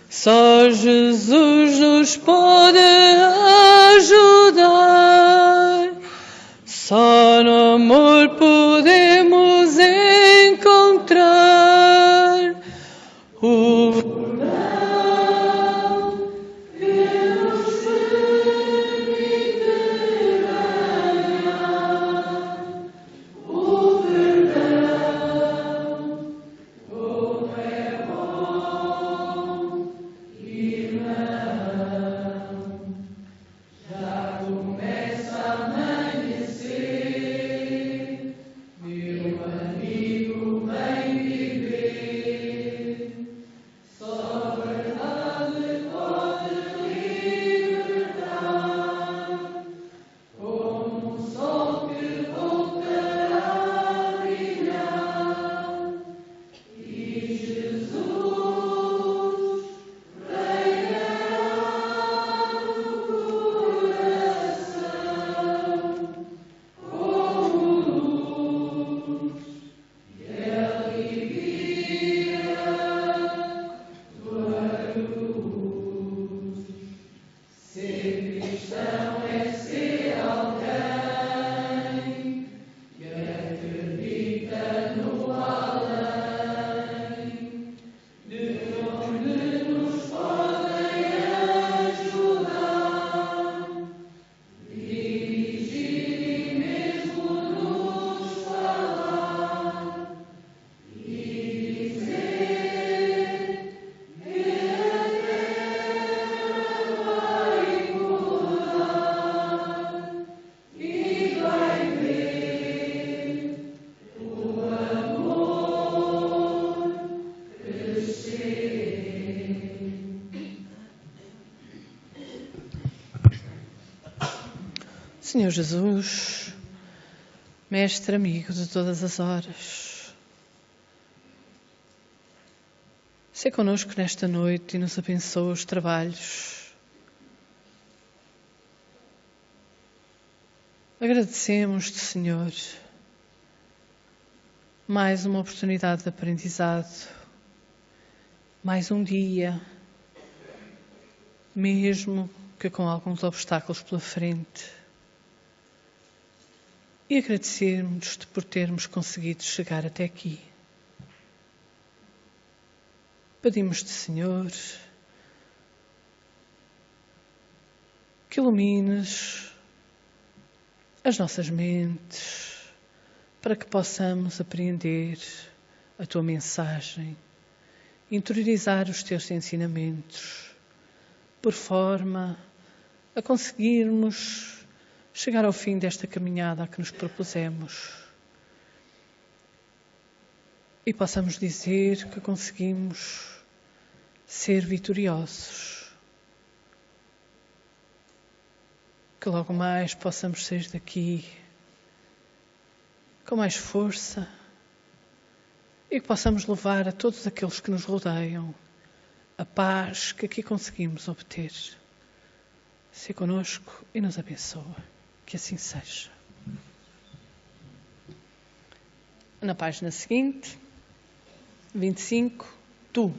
Só Jesus nos pode ajudar. Só no amor podemos encontrar o perdão que nos permite ganhar. O perdão, como é bom e não. Já começa a amanhecer, meu amigo, vem viver. Só a verdade pode libertar, como um sol que voltará a brilhar. E Jesus reinará no coração como luz e alivia tua cruz. Ser cristão é ser alguém que acredita no além, de onde nos podem ajudar, dirigir e mesmo nos falar e dizer que a terra vai mudar e vai ver o amor crescer. Senhor Jesus, Mestre amigo de todas as horas, sê connosco nesta noite e nos abençoa os trabalhos. Agradecemos-te, Senhor, mais uma oportunidade de aprendizado, mais um dia, mesmo que com alguns obstáculos pela frente. E agradecermos-te por termos conseguido chegar até aqui. Pedimos-te, Senhor, que ilumines as nossas mentes para que possamos apreender a tua mensagem, interiorizar os teus ensinamentos, por forma a conseguirmos chegar ao fim desta caminhada a que nos propusemos e possamos dizer que conseguimos ser vitoriosos, que logo mais possamos sair daqui com mais força e que possamos levar a todos aqueles que nos rodeiam a paz que aqui conseguimos obter. Sê connosco e nos abençoa. Que assim seja. Na página seguinte, 25, tu.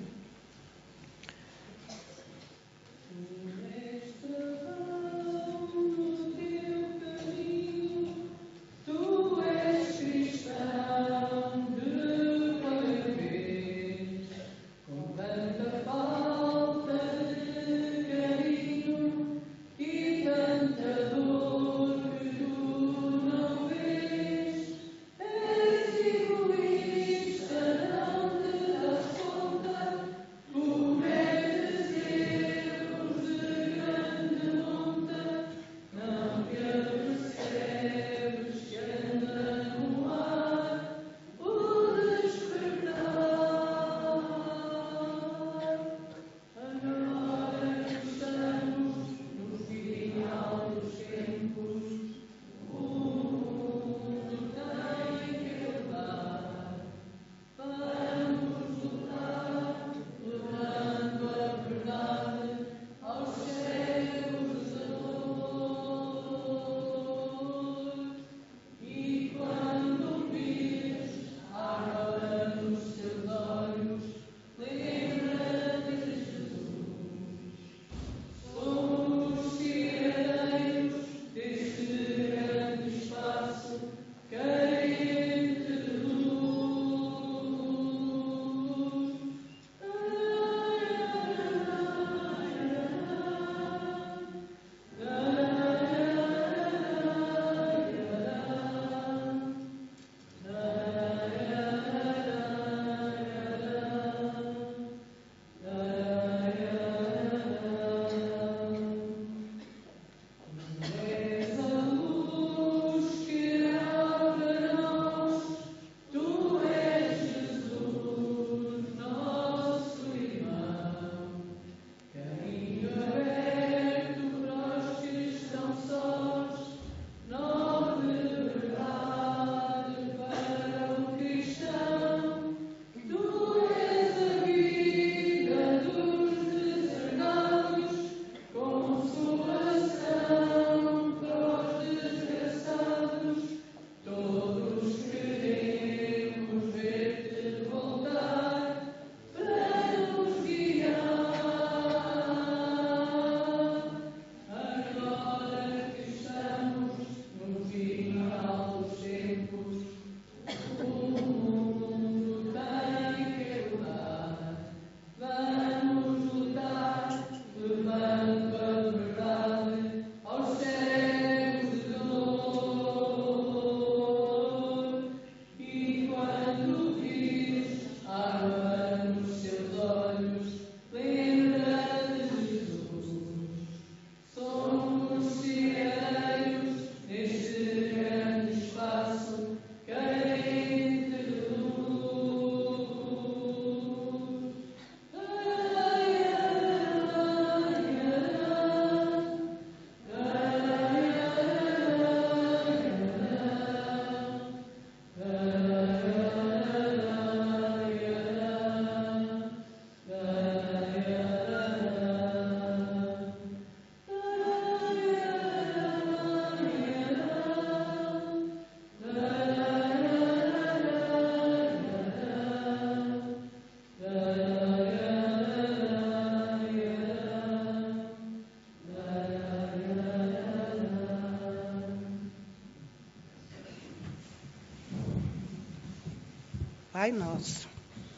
Pai nosso,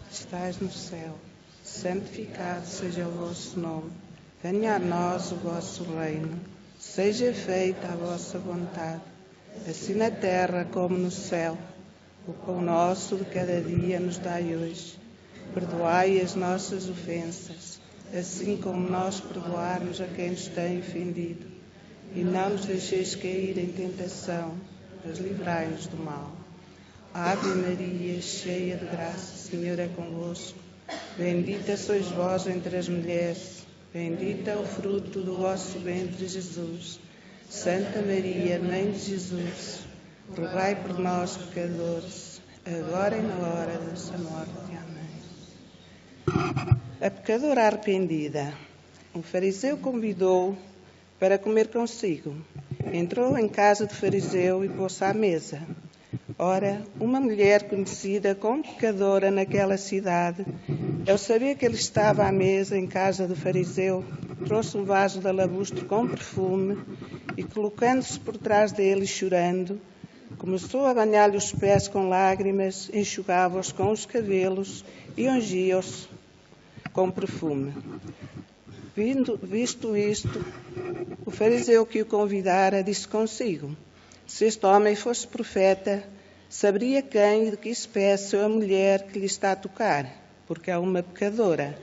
que estás no céu, santificado seja o vosso nome. Venha a nós o vosso reino. Seja feita a vossa vontade, assim na terra como no céu. O pão nosso de cada dia nos dai hoje. Perdoai as nossas ofensas, assim como nós perdoarmos a quem nos tem ofendido. E não nos deixeis cair em tentação, mas livrai-nos do mal. Ave Maria, cheia de graça, o Senhor é convosco. Bendita sois vós entre as mulheres, bendito é o fruto do vosso ventre, Jesus. Santa Maria, Mãe de Jesus, rogai por nós, pecadores, agora e na hora da nossa morte. Amém. A pecadora arrependida. Um fariseu convidou-o para comer consigo. Entrou em casa do fariseu e pôs-se à mesa. Ora, uma mulher conhecida como pecadora naquela cidade, ao saber que ele estava à mesa em casa do fariseu, trouxe um vaso de alabastro com perfume e, colocando-se por trás dele e chorando, começou a banhar-lhe os pés com lágrimas, enxugava-os com os cabelos e ungia-os com perfume. Visto isto, o fariseu que o convidara disse consigo: se este homem fosse profeta, saberia quem e de que espécie é a mulher que lhe está a tocar, porque é uma pecadora.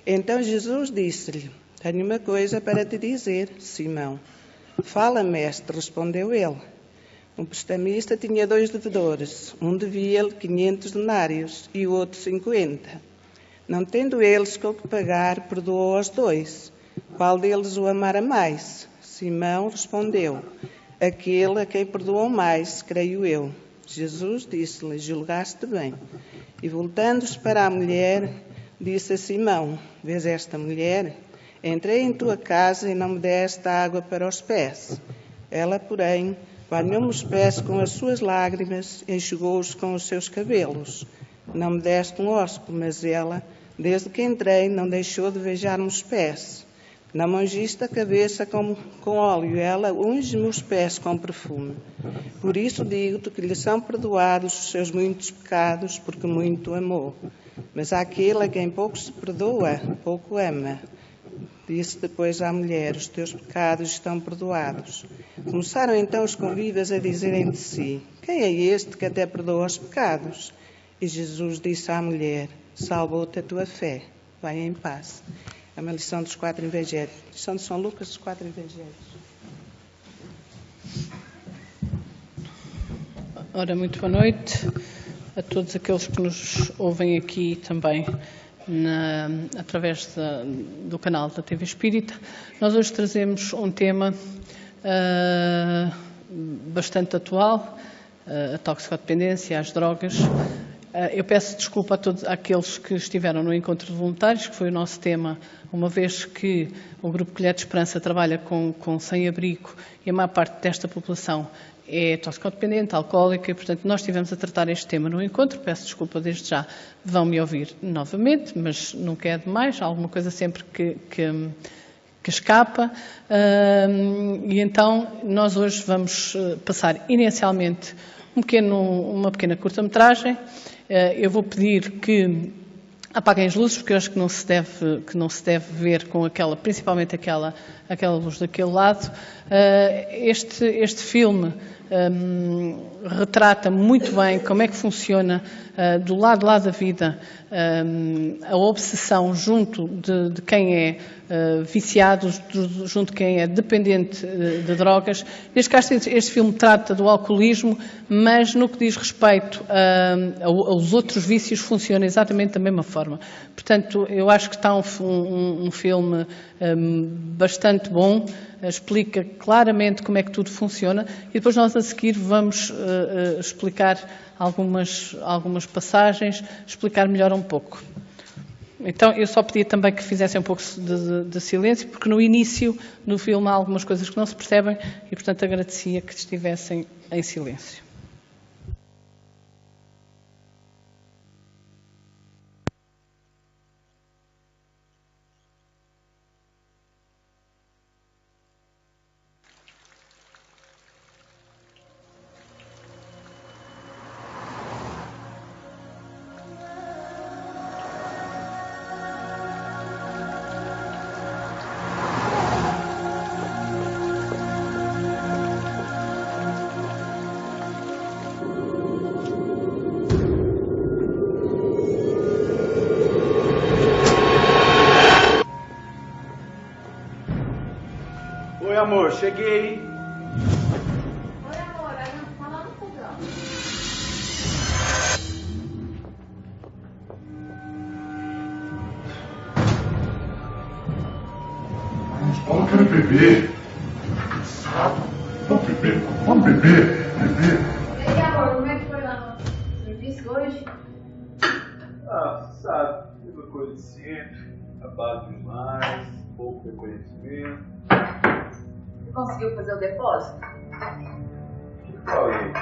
Então Jesus disse-lhe: tenho uma coisa para te dizer, Simão. Fala, mestre, respondeu ele. Um prestamista tinha 2 devedores. Um devia-lhe 500 denários e o outro 50. Não tendo eles com que pagar, perdoou aos 2. Qual deles o amara mais? Simão respondeu: aquele a quem perdoou mais, creio eu. Jesus disse-lhe: julgaste bem. E voltando-se para a mulher, disse a Simão: vês esta mulher? Entrei em tua casa e não me deste água para os pés. Ela, porém, banhou-me os pés com as suas lágrimas, enxugou-os com os seus cabelos. Não me deste um ósculo, mas ela, desde que entrei, não deixou de beijar-me os pés. Não me ungiste a cabeça com óleo, ela unge-me os pés com perfume. Por isso digo-te que lhe são perdoados os seus muitos pecados, porque muito amou. Mas àquele a quem pouco se perdoa, pouco ama. Disse depois à mulher: os teus pecados estão perdoados. Começaram então os convivas a dizer entre si: quem é este que até perdoa os pecados? E Jesus disse à mulher: salvou-te a tua fé, vai em paz. É uma lição dos 4 evangelhos. Lição de São Lucas dos 4 evangelhos. Ora, muito boa noite a todos aqueles que nos ouvem aqui também através do canal da TV Espírita. Nós hoje trazemos um tema bastante atual, a toxicodependência, as drogas. Eu peço desculpa a todos aqueles que estiveram no encontro de voluntários, que foi o nosso tema, uma vez que o Grupo Colher de Esperança trabalha com sem-abrigo e a maior parte desta população é toxicodependente, alcoólica, e, portanto, nós estivemos a tratar este tema no encontro. Peço desculpa desde já, vão-me ouvir novamente, mas nunca é demais, há alguma coisa sempre que escapa. E então, nós hoje vamos passar inicialmente uma pequena curta-metragem. Eu vou pedir que apaguem as luzes, porque eu acho que não se deve ver com principalmente aquela luz daquele lado. Este filme retrata muito bem como é que funciona do lado lá da vida a obsessão junto de quem é viciado, junto de quem é dependente de drogas. Neste caso, este filme trata do alcoolismo, mas no que diz respeito aos outros vícios funciona exatamente da mesma forma. Portanto, eu acho que está um filme bastante bom, explica claramente como é que tudo funciona e depois nós a seguir vamos explicar algumas passagens, explicar melhor um pouco. Então, eu só pedia também que fizessem um pouco de silêncio, porque no início do filme há algumas coisas que não se percebem e, portanto, agradecia que estivessem em silêncio. amor, cheguei. Oi, amor, a gente tá lá no fogão. Eu quero beber. Vamos beber, vamos beber. E aí, amor, como é que foi lá no serviço hoje? Ah, sabe, mesma coisa de sempre. Trabalho demais, pouco reconhecimento. Você conseguiu fazer o depósito? O que eu falei?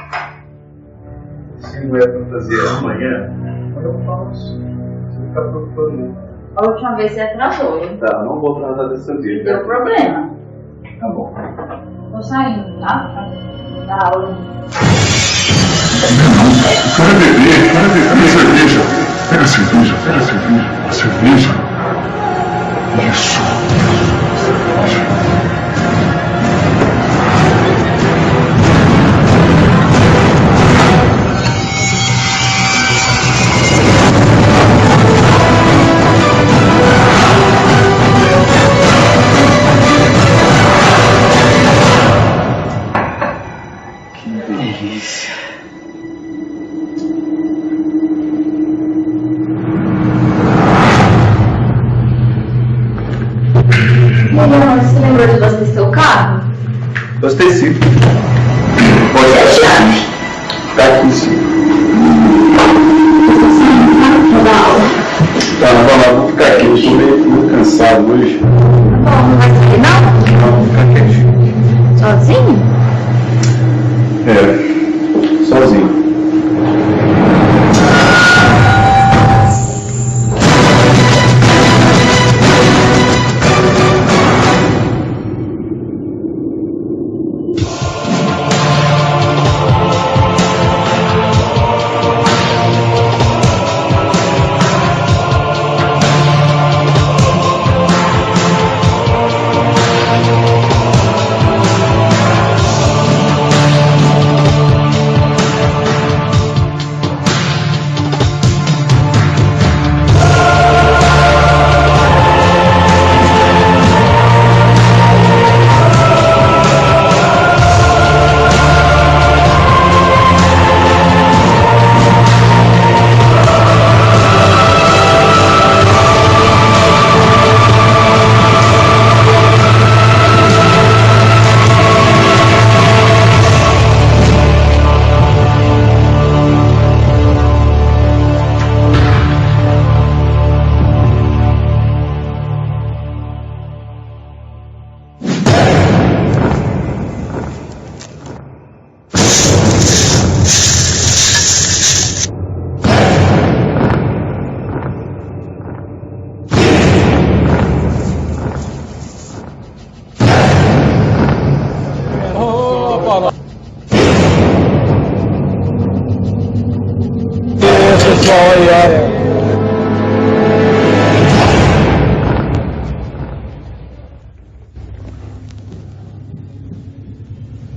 Se não é pra fazer amanhã, eu faço. Você não tá preocupando, não. A última vez você atrasou, hein? Tá, não vou atrasar dessa vez. Deu problema. Tá bom. Tô saindo, tá? Da aula. Quero beber. Pega cerveja. Cerveja. Isso. Que delícia. Você lembrou de abastecer seu carro? Gostei sim. Pode achar. Tá aqui sim. Tá, vou ficar aqui. Eu estou meio cansado hoje. Tá bom, não vai sair não? Não, vou ficar quietinho. Sozinho? Sozinho.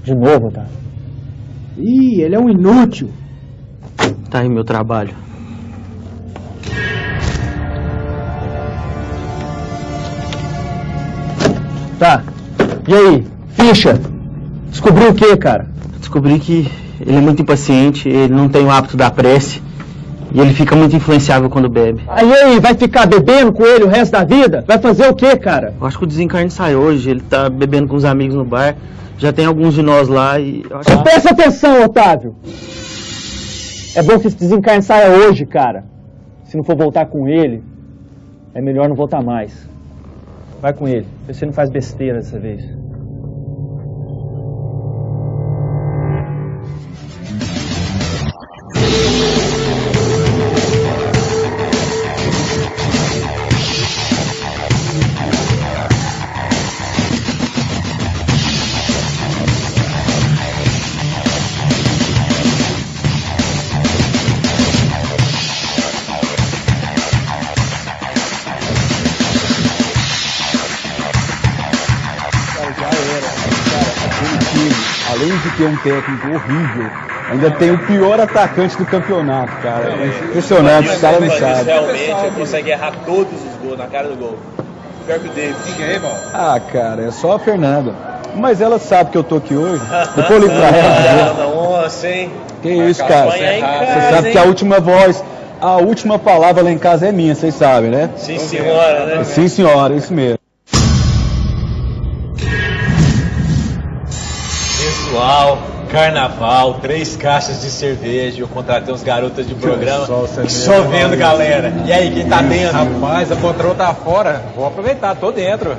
De novo, tá? Ih, ele é um inútil. Tá aí meu trabalho. Tá. E aí? Ficha? Descobriu o que, cara? Descobri que ele é muito impaciente, ele não tem o hábito da prece e ele fica muito influenciável quando bebe. Aí, vai ficar bebendo com ele o resto da vida? Vai fazer o que, cara? Eu acho que o desencarne sai hoje, ele tá bebendo com os amigos no bar. Já tem alguns de nós lá e... Presta atenção, Otávio! É bom que esse desencarne saia hoje, cara. Se não for voltar com ele, é melhor não voltar mais. Vai com ele, vê se você não faz besteira dessa vez. Além de ter um técnico horrível, ainda tem o pior atacante do campeonato, cara. É impressionante, os caras não sabem. Realmente consegue errar todos os gols na cara do gol. Pior que o David. Quem é aí, irmão? Ah, cara, é só a Fernanda. Mas ela sabe que eu tô aqui hoje. Depois eu ligo pra ela. Nossa, hein? Que isso, cara. Você sabe que a última voz, a última palavra lá em casa é minha, vocês sabem, né? Sim, senhora, né? Sim, senhora, isso mesmo. Pessoal, carnaval, 3 caixas de cerveja. Eu contratei uns garotas de programa. Chovendo, galera. E aí, quem tá dentro? Rapaz, a patroa tá fora. Vou aproveitar, tô dentro.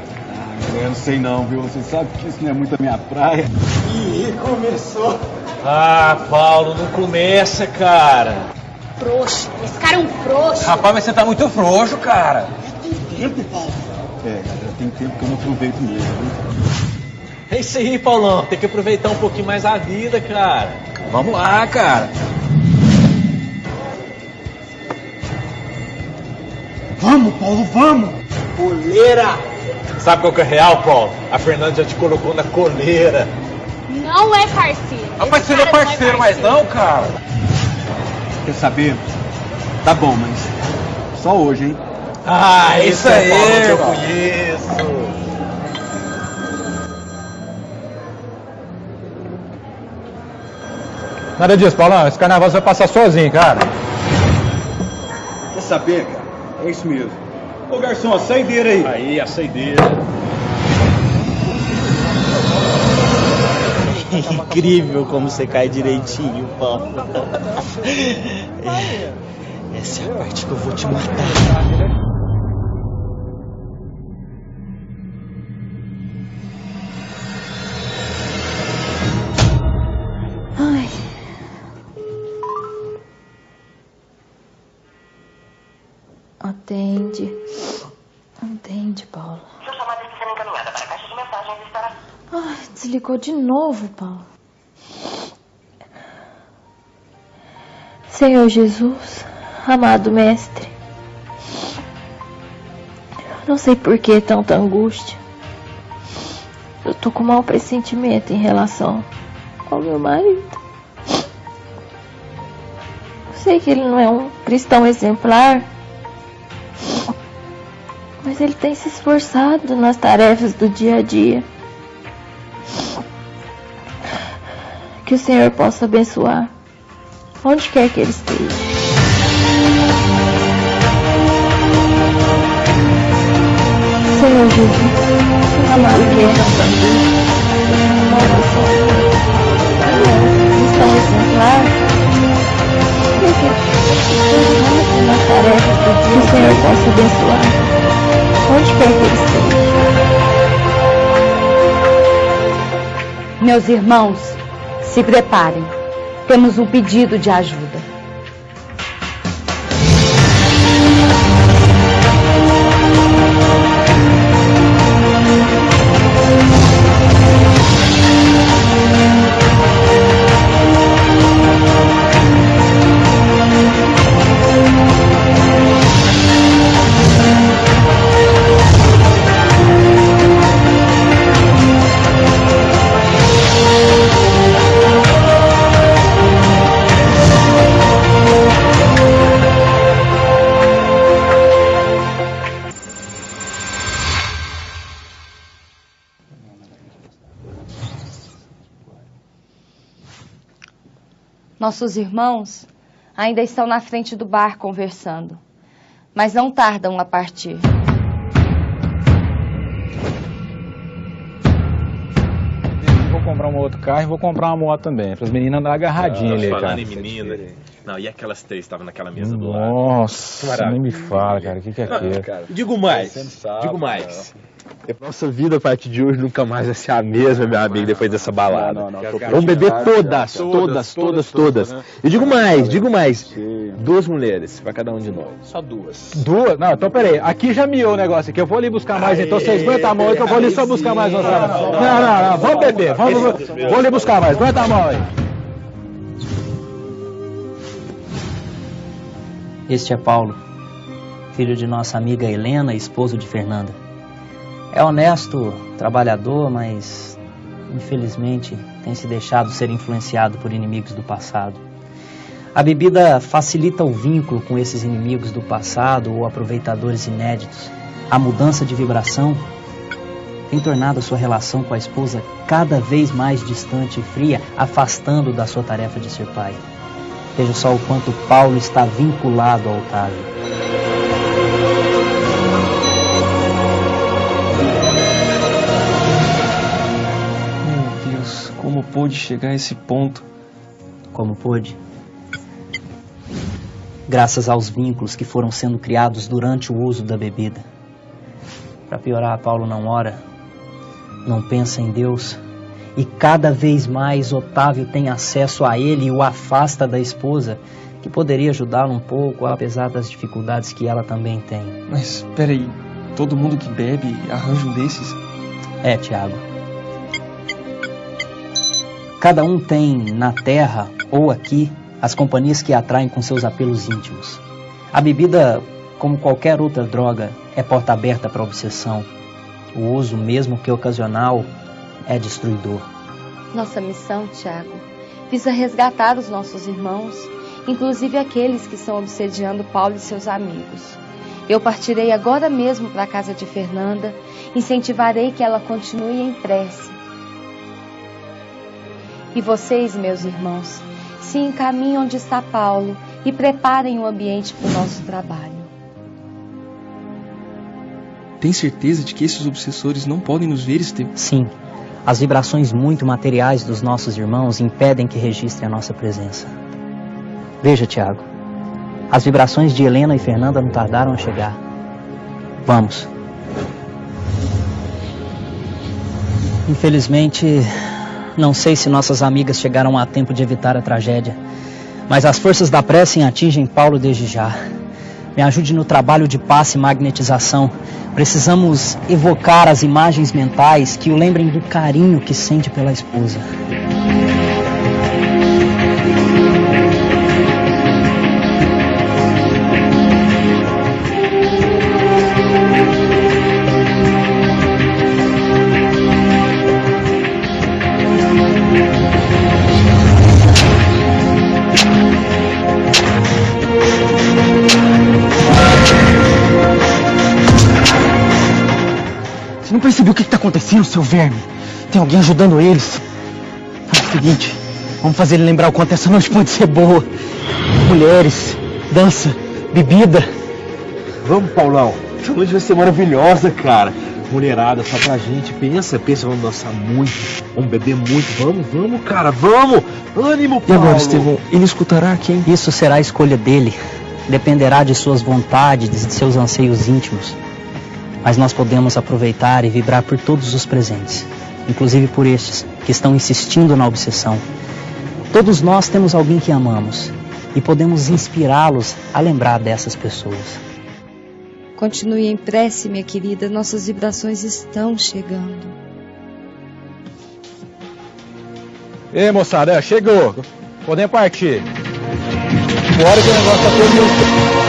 Eu não sei não, viu? Você sabe que isso não é muito a minha praia. Ih, começou. Ah, Paulo, não começa, cara. Frouxo. Esse cara é um frouxo. Rapaz, mas você tá muito frouxo, cara. É, já tem tempo que eu não aproveito mesmo, viu? É isso aí, Paulão. Tem que aproveitar um pouquinho mais a vida, cara. Vamos lá, cara. Vamos, Paulo, vamos! Coleira! Sabe qual que é real, Paulo? A Fernanda já te colocou na coleira. Não é parceiro. Rapaz, você não é parceiro mais não, cara. Quer saber? Tá bom, mas só hoje, hein? Ah, isso é aí, o Paulo que eu Paulo. conheço. Nada disso, Paulão. Esse carnaval você vai passar sozinho, cara. Quer saber, cara? É isso mesmo. Ô, garçom, a saideira aí. Aí, a saideira. Incrível como você cai direitinho, Paulo. Essa é a parte que eu vou te matar. Ai. Atende, Paulo. Sua chamada está sendo encaminhada para a caixa de mensagens e estará... Ai, desligou de novo, Paulo. Senhor Jesus, amado Mestre, não sei por que tanta angústia. Eu tô com mau pressentimento em relação ao meu marido. Eu sei que ele não é um cristão exemplar, mas ele tem se esforçado nas tarefas do dia a dia. Que o Senhor possa abençoar onde quer que ele esteja. Senhor Jesus, amado cristão exemplar, nas tarefas do dia, que o Senhor possa abençoar onde quer que ele esteja. Meus irmãos, se preparem. Temos um pedido de ajuda. Nossos irmãos ainda estão na frente do bar conversando, mas não tardam a partir. Vou comprar um outro carro e vou comprar uma moto também, para as meninas andarem agarradinhas ali, cara. Falando em menina, não, e aquelas 3 estavam naquela mesa do lado? Nossa, nem me fala, cara, o que é aquilo? Digo mais. Nossa vida a partir de hoje nunca mais vai ser a mesma, meu amigo, depois dessa balada. Vamos beber todas. E digo mais, 2 mulheres pra cada um de nós. Só 2. 2? Não, então peraí, aqui já miou o negócio aqui, eu vou ali buscar mais, então vocês aguentam a mão aí que eu vou ali só buscar mais uma. Não, vamos beber, vou ali buscar mais, aguenta a mão aí. Este é Paulo, filho de nossa amiga Helena e esposo de Fernanda. É honesto, trabalhador, mas infelizmente tem se deixado ser influenciado por inimigos do passado. A bebida facilita o vínculo com esses inimigos do passado ou aproveitadores inéditos. A mudança de vibração tem tornado a sua relação com a esposa cada vez mais distante e fria, afastando da sua tarefa de ser pai. Veja só o quanto Paulo está vinculado ao Otávio. Meu Deus, como pôde chegar a esse ponto? Como pôde? Graças aos vínculos que foram sendo criados durante o uso da bebida. Para piorar, Paulo não ora, não pensa em Deus, e cada vez mais Otávio tem acesso a ele e o afasta da esposa, que poderia ajudá-lo um pouco, apesar das dificuldades que ela também tem. Mas, peraí, todo mundo que bebe arranja um desses? É, Tiago. Cada um tem, na terra ou aqui, as companhias que atraem com seus apelos íntimos. A bebida, como qualquer outra droga, é porta aberta para a obsessão. O uso, mesmo que ocasional, é destruidor. Nossa missão, Tiago, visa resgatar os nossos irmãos, inclusive aqueles que estão obsediando Paulo e seus amigos. Eu partirei agora mesmo para a casa de Fernanda, incentivarei que ela continue em prece. E vocês, meus irmãos, se encaminhem onde está Paulo e preparem o ambiente para o nosso trabalho. Tem certeza de que esses obsessores não podem nos ver, Estevão? Sim. As vibrações muito materiais dos nossos irmãos impedem que registrem a nossa presença. Veja, Tiago. As vibrações de Helena e Fernanda não tardaram a chegar. Vamos. Infelizmente, não sei se nossas amigas chegaram a tempo de evitar a tragédia, mas as forças da prece atingem Paulo desde já. Me ajude no trabalho de passe e magnetização. Precisamos evocar as imagens mentais que o lembrem do carinho que sente pela esposa. Você não percebeu o que está acontecendo, seu verme? Tem alguém ajudando eles. Faz o seguinte, vamos fazer ele lembrar o quanto essa noite pode ser boa. Mulheres, dança, bebida. Vamos, Paulão. Essa noite vai ser maravilhosa, cara. Mulherada só pra gente. Pensa, vamos dançar muito, vamos beber muito. Vamos, cara, vamos. Ânimo, Paulo. E agora, Estevão, ele escutará quem? Isso será a escolha dele. Dependerá de suas vontades, de seus anseios íntimos. Mas nós podemos aproveitar e vibrar por todos os presentes, inclusive por estes que estão insistindo na obsessão. Todos nós temos alguém que amamos e podemos inspirá-los a lembrar dessas pessoas. Continue em prece, minha querida, nossas vibrações estão chegando. Ei, moçada, chegou. Podem partir. Bora que o negócio tá todo.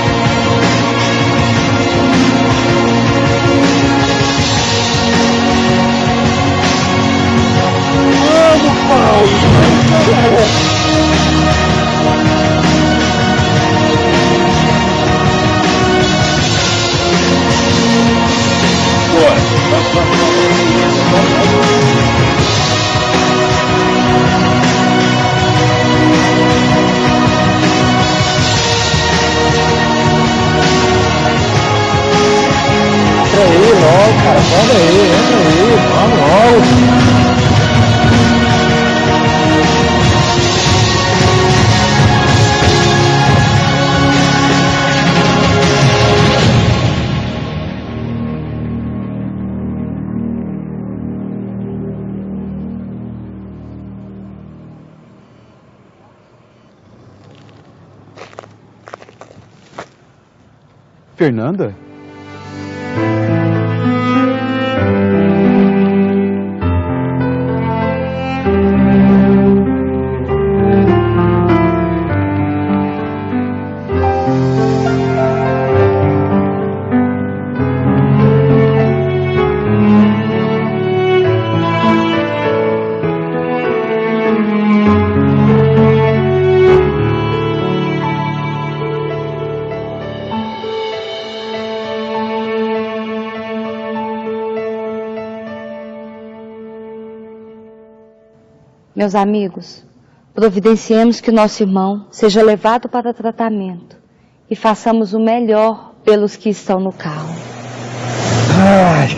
Entra aí logo, cara. Entra aí, vamos logo. Fernanda? Meus amigos, providenciemos que nosso irmão seja levado para tratamento e façamos o melhor pelos que estão no carro. Ai,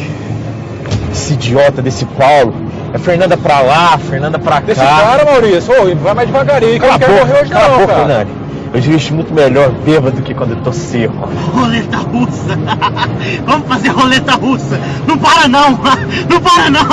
esse idiota desse Paulo. É Fernanda pra lá, Fernanda pra cá. Desse cara, Maurício, vai mais devagarinho, que eu não quero morrer hoje cala a não, boca, cara. Nani. Eu dirijo muito melhor bêbado do que quando eu tô seco. Roleta russa! Vamos fazer roleta russa! Não para não! Não para não!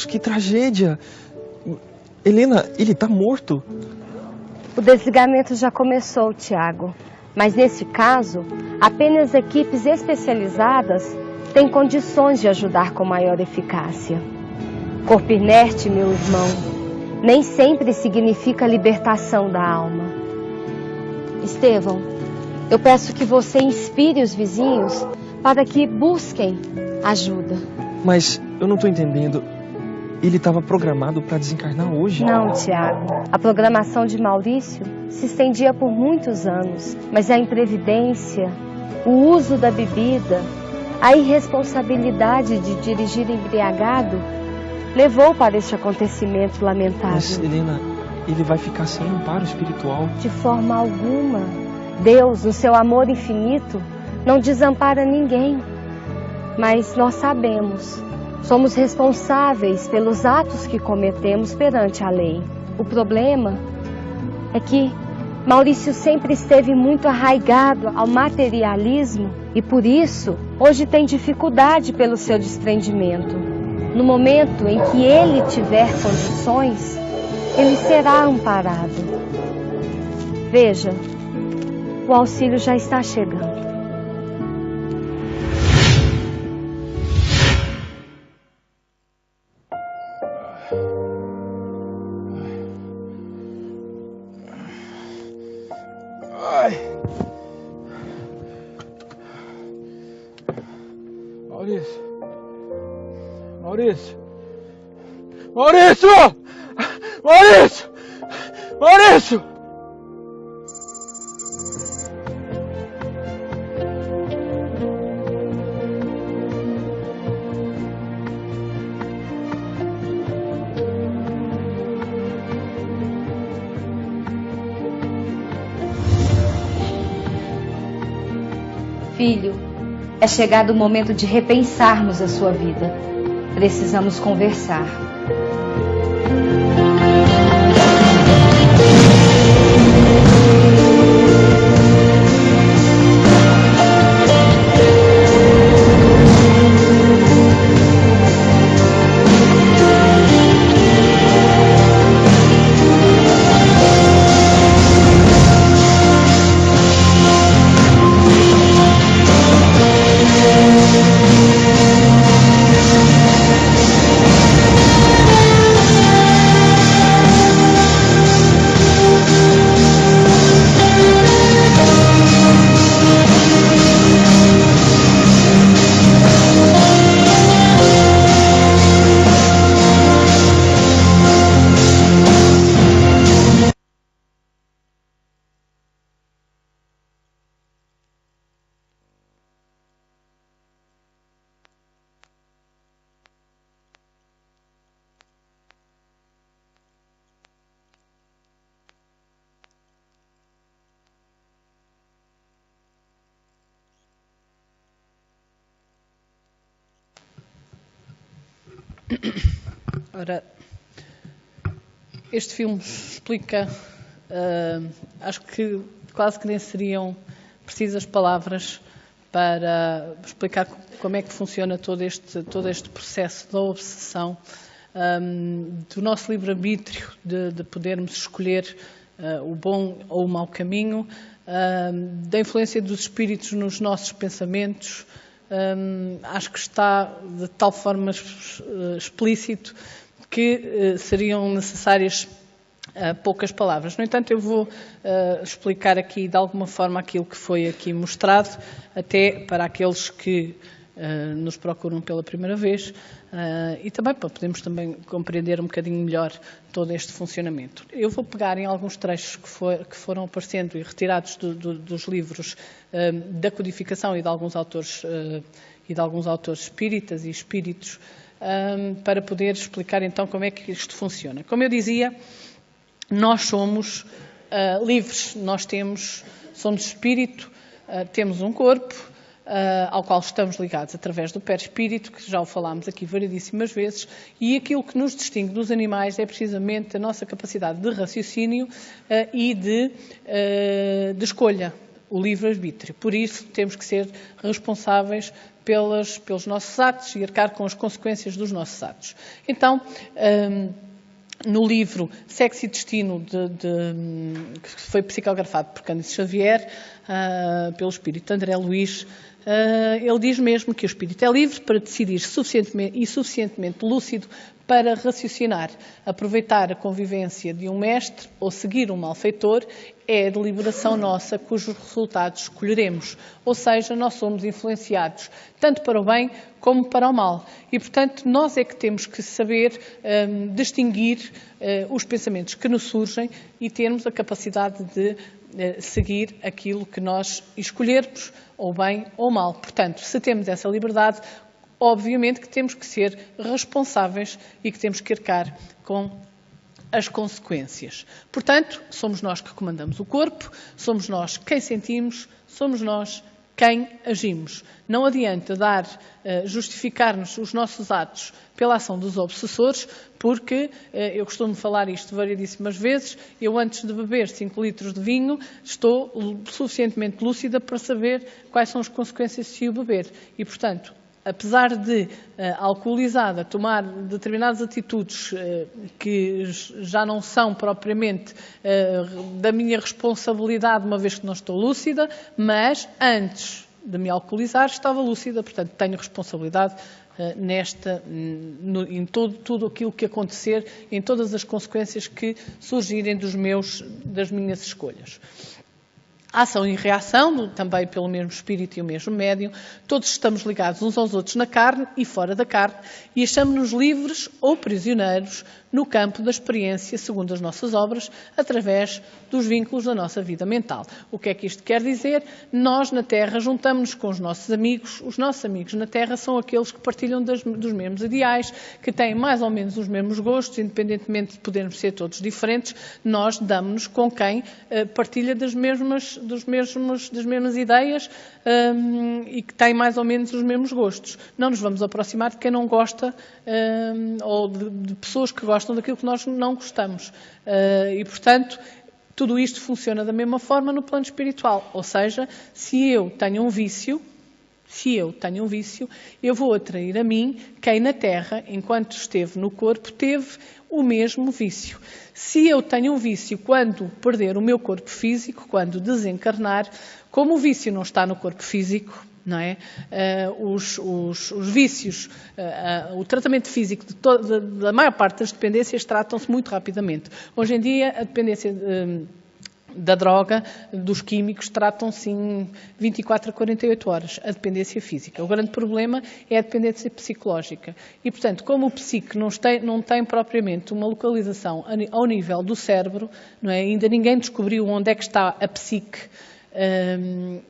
Que tragédia! Helena, ele tá morto. O desligamento já começou, Tiago. Mas nesse caso, apenas equipes especializadas têm condições de ajudar com maior eficácia. Corpo inerte, meu irmão, nem sempre significa libertação da alma. Estevão, eu peço que você inspire os vizinhos para que busquem ajuda. Mas eu não tô entendendo. Ele estava programado para desencarnar hoje? Não, Tiago. A programação de Maurício se estendia por muitos anos, mas a imprevidência, o uso da bebida, a irresponsabilidade de dirigir embriagado levou para este acontecimento lamentável. Mas, Helena, ele vai ficar sem amparo espiritual? De forma alguma. Deus, no seu amor infinito, não desampara ninguém. Mas nós sabemos. Somos responsáveis pelos atos que cometemos perante a lei. O problema é que Maurício sempre esteve muito arraigado ao materialismo e, por isso, hoje tem dificuldade pelo seu desprendimento. No momento em que ele tiver condições, ele será amparado. Veja, o auxílio já está chegando. Maurício! Maurício! Maurício! Maurício! Filho, é chegado o momento de repensarmos a sua vida. Precisamos conversar. Ora, este filme explica, acho que quase que nem seriam precisas palavras para explicar como é que funciona todo este processo da obsessão, do nosso livre-arbítrio de podermos escolher o bom ou o mau caminho, da influência dos espíritos nos nossos pensamentos, acho que está de tal forma explícito que seriam necessárias poucas palavras. No entanto, eu vou explicar aqui de alguma forma aquilo que foi aqui mostrado, até para aqueles que nos procuram pela primeira vez e também para podermos também compreender um bocadinho melhor todo este funcionamento. Eu vou pegar em alguns trechos que foram aparecendo e retirados dos livros da codificação e de alguns autores espíritas e espíritos para poder explicar então como é que isto funciona. Como eu dizia, nós somos livres, nós somos espírito, temos um corpo ao qual estamos ligados através do perispírito, que já o falámos aqui variedíssimas vezes, e aquilo que nos distingue dos animais é precisamente a nossa capacidade de raciocínio e de escolha, o livre-arbítrio. Por isso, temos que ser responsáveis pelos nossos atos e arcar com as consequências dos nossos atos. Então, no livro Sexo e Destino, que foi psicografado por Cândido Xavier, pelo espírito André Luís, ele diz mesmo que o espírito é livre para decidir suficientemente lúcido para raciocinar, aproveitar a convivência de um mestre ou seguir um malfeitor é a deliberação nossa cujos resultados escolheremos. Ou seja, nós somos influenciados tanto para o bem como para o mal. E, portanto, nós é que temos que saber distinguir os pensamentos que nos surgem e termos a capacidade de seguir aquilo que nós escolhermos, ou bem ou mal. Portanto, se temos essa liberdade, obviamente que temos que ser responsáveis e que temos que arcar com as consequências. Portanto, somos nós que comandamos o corpo, somos nós quem sentimos, somos nós quem agimos. Não adianta justificar-nos os nossos atos pela ação dos obsessores, porque, eu costumo falar isto variedíssimas vezes, eu antes de beber 5 litros de vinho estou suficientemente lúcida para saber quais são as consequências se o beber. E, portanto, apesar de, alcoolizada, tomar determinadas atitudes que já não são propriamente da minha responsabilidade, uma vez que não estou lúcida, mas antes de me alcoolizar estava lúcida, portanto tenho responsabilidade em tudo aquilo que acontecer, em todas as consequências que surgirem das minhas escolhas. Ação e reação, também pelo mesmo espírito e o mesmo médium, todos estamos ligados uns aos outros na carne e fora da carne e achamos-nos livres ou prisioneiros no campo da experiência, segundo as nossas obras, através dos vínculos da nossa vida mental. O que é que isto quer dizer? Nós, na Terra, juntamos-nos com os nossos amigos na Terra são aqueles que partilham dos mesmos ideais, que têm mais ou menos os mesmos gostos, independentemente de podermos ser todos diferentes, nós damos-nos com quem partilha das mesmas ideias e que tem mais ou menos os mesmos gostos. Não nos vamos aproximar de quem não gosta ou de pessoas que gostam daquilo que nós não gostamos. E, portanto, tudo isto funciona da mesma forma no plano espiritual. Ou seja, se eu tenho um vício, eu vou atrair a mim quem na Terra, enquanto esteve no corpo, teve o mesmo vício. Se eu tenho um vício quando perder o meu corpo físico, quando desencarnar, como o vício não está no corpo físico, não é? Os vícios, o tratamento físico da maior parte das dependências tratam-se muito rapidamente. Hoje em dia, a dependência da droga, dos químicos, tratam-se em 24 a 48 horas, a dependência física. O grande problema é a dependência psicológica. E, portanto, como o psique não tem propriamente uma localização ao nível do cérebro, não é? Ainda ninguém descobriu onde é que está a psique,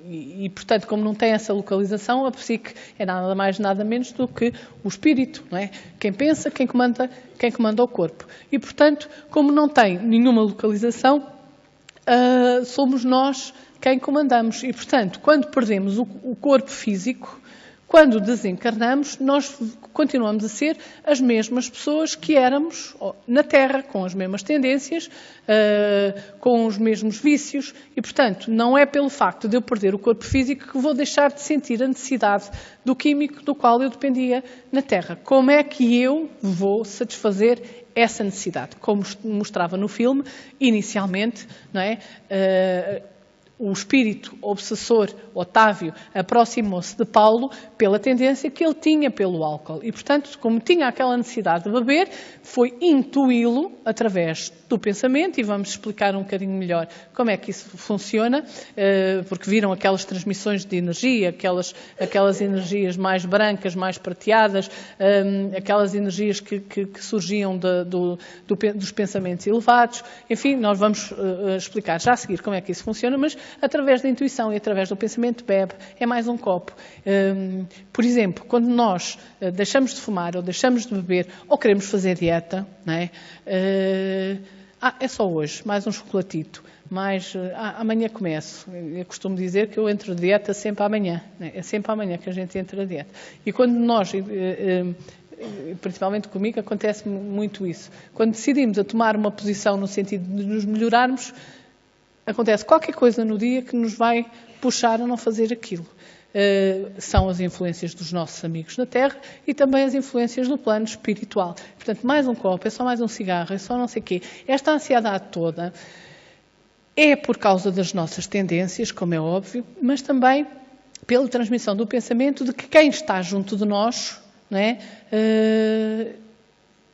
e, portanto, como não tem essa localização, a psique é nada mais, nada menos do que o espírito, não é? Quem pensa, quem comanda o corpo. E, portanto, como não tem nenhuma localização, somos nós quem comandamos. E, portanto, quando perdemos o corpo físico, quando desencarnamos, nós continuamos a ser as mesmas pessoas que éramos na Terra, com as mesmas tendências, com os mesmos vícios e, portanto, não é pelo facto de eu perder o corpo físico que vou deixar de sentir a necessidade do químico do qual eu dependia na Terra. Como é que eu vou satisfazer essa necessidade? Como mostrava no filme, inicialmente, não é? o espírito obsessor, Otávio, aproximou-se de Paulo pela tendência que ele tinha pelo álcool. E, portanto, como tinha aquela necessidade de beber, foi intuí-lo através do pensamento, e vamos explicar um bocadinho melhor como é que isso funciona, porque viram aquelas transmissões de energia, aquelas energias mais brancas, mais prateadas, aquelas energias que surgiam dos pensamentos elevados. Enfim, nós vamos explicar já a seguir como é que isso funciona, mas através da intuição e através do pensamento bebe, é mais um copo. Por exemplo, quando nós deixamos de fumar ou deixamos de beber ou queremos fazer dieta, não é? É só hoje, mais um chocolatito, amanhã começo. Eu costumo dizer que eu entro de dieta sempre amanhã, né? É sempre amanhã que a gente entra de dieta. E quando nós, principalmente comigo, acontece muito isso. Quando decidimos a tomar uma posição no sentido de nos melhorarmos, acontece qualquer coisa no dia que nos vai puxar a não fazer aquilo. São as influências dos nossos amigos na Terra e também as influências do plano espiritual. Portanto, mais um copo, é só mais um cigarro, é só não sei o quê. Esta ansiedade toda é por causa das nossas tendências, como é óbvio, mas também pela transmissão do pensamento de que quem está junto de nós, não é,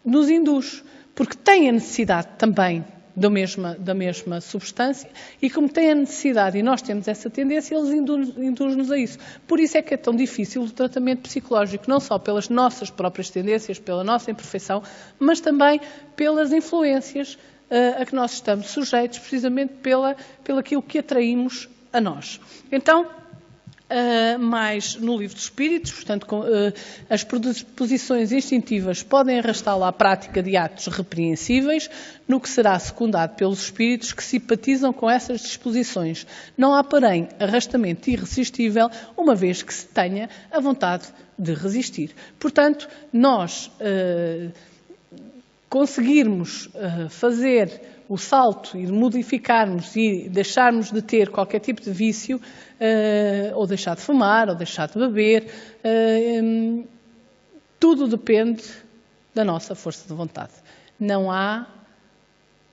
nos induz, porque tem a necessidade também da mesma substância, e como tem a necessidade e nós temos essa tendência, eles induzem-nos a isso. Por isso é que é tão difícil o tratamento psicológico, não só pelas nossas próprias tendências, pela nossa imperfeição, mas também pelas influências a que nós estamos sujeitos, precisamente pelo aquilo que atraímos a nós. Então, mais no livro dos Espíritos, portanto, as predisposições instintivas podem arrastá-lo à prática de atos repreensíveis, no que será secundado pelos Espíritos que simpatizam com essas disposições. Não há, porém, arrastamento irresistível, uma vez que se tenha a vontade de resistir. Portanto, nós conseguirmos fazer o salto e modificarmos e deixarmos de ter qualquer tipo de vício, ou deixar de fumar, ou deixar de beber, tudo depende da nossa força de vontade. Não há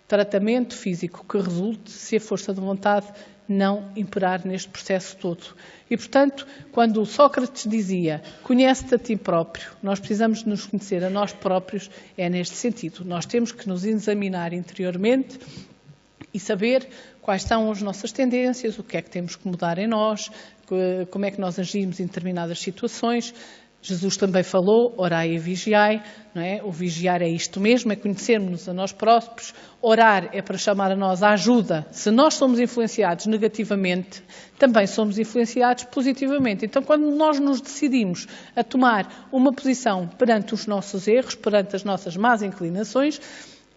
tratamento físico que resulte se a força de vontade não imperar neste processo todo. E, portanto, quando Sócrates dizia, conhece-te a ti próprio, nós precisamos de nos conhecer a nós próprios, é neste sentido. Nós temos que nos examinar interiormente e saber quais são as nossas tendências, o que é que temos que mudar em nós, como é que nós agimos em determinadas situações. Jesus também falou, orai e vigiai, não é? O vigiar é isto mesmo, é conhecermos-nos a nós próprios. Orar é para chamar a nós a ajuda. Se nós somos influenciados negativamente, também somos influenciados positivamente. Então, quando nós nos decidimos a tomar uma posição perante os nossos erros, perante as nossas más inclinações,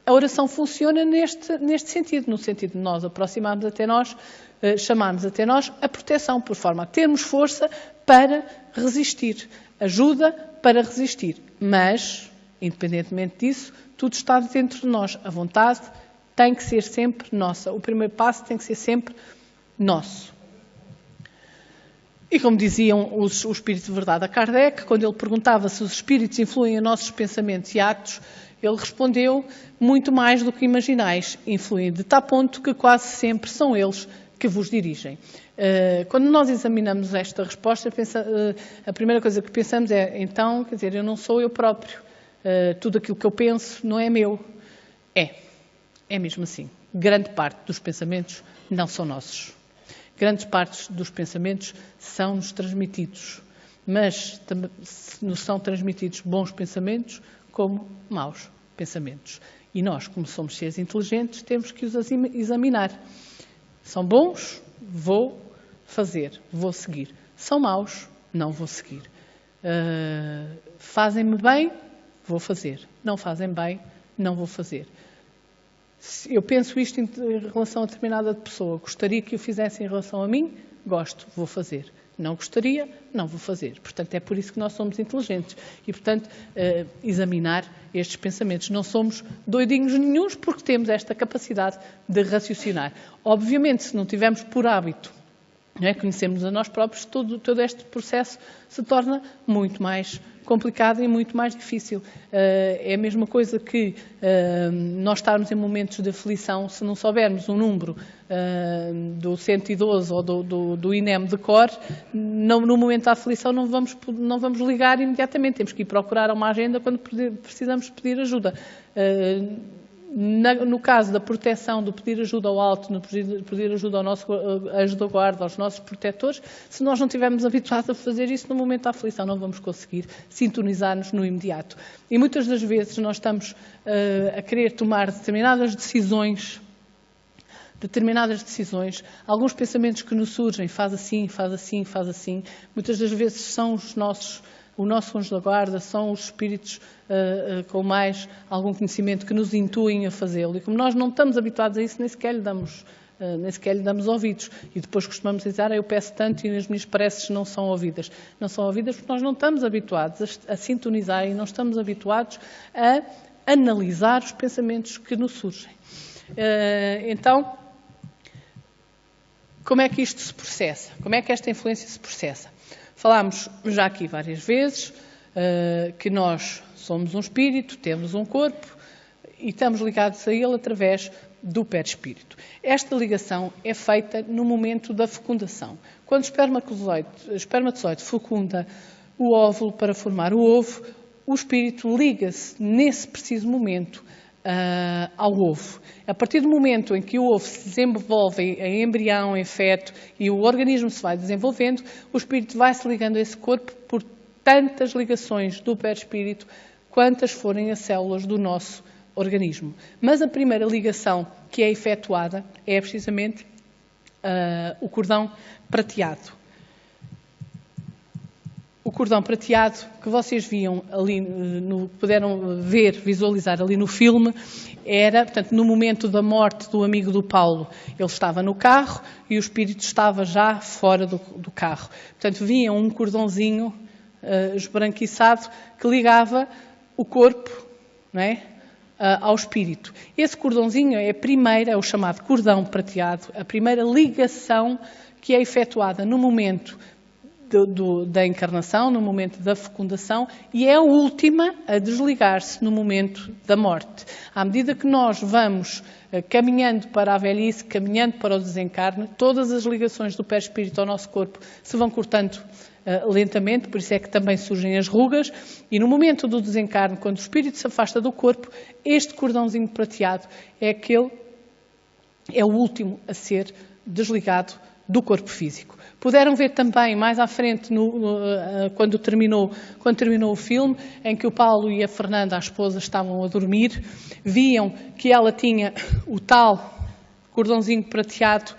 a oração funciona neste sentido, no sentido de nós aproximarmos até nós, chamarmos até nós a proteção, por forma a termos força para resistir. Ajuda para resistir, mas, independentemente disso, tudo está dentro de nós. A vontade tem que ser sempre nossa. O primeiro passo tem que ser sempre nosso. E como diziam o Espírito de Verdade a Kardec, quando ele perguntava se os espíritos influem em nossos pensamentos e atos, ele respondeu muito mais do que imaginais. Influem de tal ponto que quase sempre são eles que vos dirigem. Quando nós examinamos esta resposta, a primeira coisa que pensamos é, então, quer dizer, eu não sou eu próprio. Tudo aquilo que eu penso não é meu. É mesmo assim. Grande parte dos pensamentos não são nossos. Grandes partes dos pensamentos são-nos transmitidos. Mas nos são transmitidos bons pensamentos como maus pensamentos. E nós, como somos seres inteligentes, temos que os examinar. São bons? Vou fazer, vou seguir. São maus? Não vou seguir. Fazem-me bem? Vou fazer. Não fazem bem? Não vou fazer. Se eu penso isto em relação a determinada pessoa, gostaria que o fizesse em relação a mim? Gosto, vou fazer. Não gostaria? Não vou fazer. Portanto, é por isso que nós somos inteligentes. E, portanto, examinar estes pensamentos. Não somos doidinhos nenhuns porque temos esta capacidade de raciocinar. Obviamente, se não tivermos por hábito não é? Conhecemos a nós próprios, todo este processo se torna muito mais complicado e muito mais difícil. É a mesma coisa que nós estarmos em momentos de aflição, se não soubermos o número do 112 ou do INEM de cor, no momento da aflição não vamos ligar imediatamente, temos que ir procurar uma agenda quando precisamos pedir ajuda. No caso da proteção, do pedir ajuda ao alto, no pedir ajuda ao nosso anjo da guarda, aos nossos protetores, se nós não estivermos habituados a fazer isso no momento da aflição, não vamos conseguir sintonizar-nos no imediato. E muitas das vezes nós estamos a querer tomar determinadas decisões, alguns pensamentos que nos surgem, faz assim, faz assim, faz assim, muitas das vezes são o nosso anjo da guarda, são os espíritos com mais algum conhecimento que nos intuem a fazê-lo. E como nós não estamos habituados a isso, nem sequer lhe damos ouvidos. E depois costumamos dizer, eu peço tanto e as minhas preces não são ouvidas. Não são ouvidas porque nós não estamos habituados a sintonizar e não estamos habituados a analisar os pensamentos que nos surgem. Então, como é que isto se processa? Como é que esta influência se processa? Falámos já aqui várias vezes que nós somos um espírito, temos um corpo e estamos ligados a ele através do perispírito. Esta ligação é feita no momento da fecundação. Quando o espermatozoide fecunda o óvulo para formar o ovo, o espírito liga-se nesse preciso momento ao ovo. A partir do momento em que o ovo se desenvolve em embrião, em feto, e o organismo se vai desenvolvendo, o espírito vai se ligando a esse corpo por tantas ligações do perispírito quantas forem as células do nosso organismo. Mas a primeira ligação que é efetuada é precisamente o cordão prateado. O cordão prateado que vocês viam ali, puderam visualizar ali no filme, era, portanto, no momento da morte do amigo do Paulo, ele estava no carro e o espírito estava já fora do carro. Portanto, viam um cordãozinho esbranquiçado que ligava o corpo, não é, ao espírito. Esse cordãozinho é o chamado cordão prateado, a primeira ligação que é efetuada no momento da encarnação, no momento da fecundação, e é a última a desligar-se no momento da morte. À medida que nós vamos caminhando para a velhice, caminhando para o desencarne, todas as ligações do perispírito ao nosso corpo se vão cortando lentamente, por isso é que também surgem as rugas, e no momento do desencarne, quando o espírito se afasta do corpo, este cordãozinho prateado é o último a ser desligado do corpo físico. Puderam ver também, mais à frente, quando terminou o filme, em que o Paulo e a Fernanda, a esposa, estavam a dormir, viam que ela tinha o tal cordãozinho prateado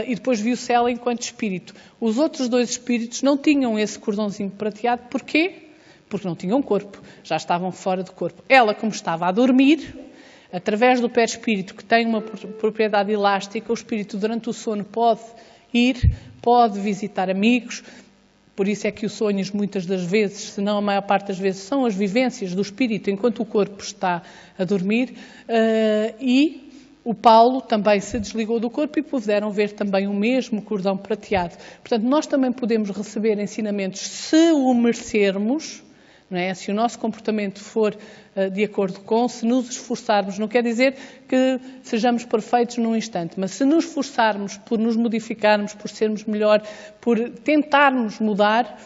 e depois viu-se ela enquanto espírito. Os outros dois espíritos não tinham esse cordãozinho prateado. Porquê? Porque não tinham corpo, já estavam fora do corpo. Ela, como estava a dormir, através do perispírito, que tem uma propriedade elástica, o espírito durante o sono pode visitar amigos, por isso é que os sonhos muitas das vezes, se não a maior parte das vezes, são as vivências do espírito enquanto o corpo está a dormir, e o Paulo também se desligou do corpo e puderam ver também o mesmo cordão prateado. Portanto, nós também podemos receber ensinamentos se o merecermos, não é? Se o nosso comportamento for de acordo com, se nos esforçarmos, não quer dizer que sejamos perfeitos num instante, mas se nos esforçarmos por nos modificarmos, por sermos melhor, por tentarmos mudar,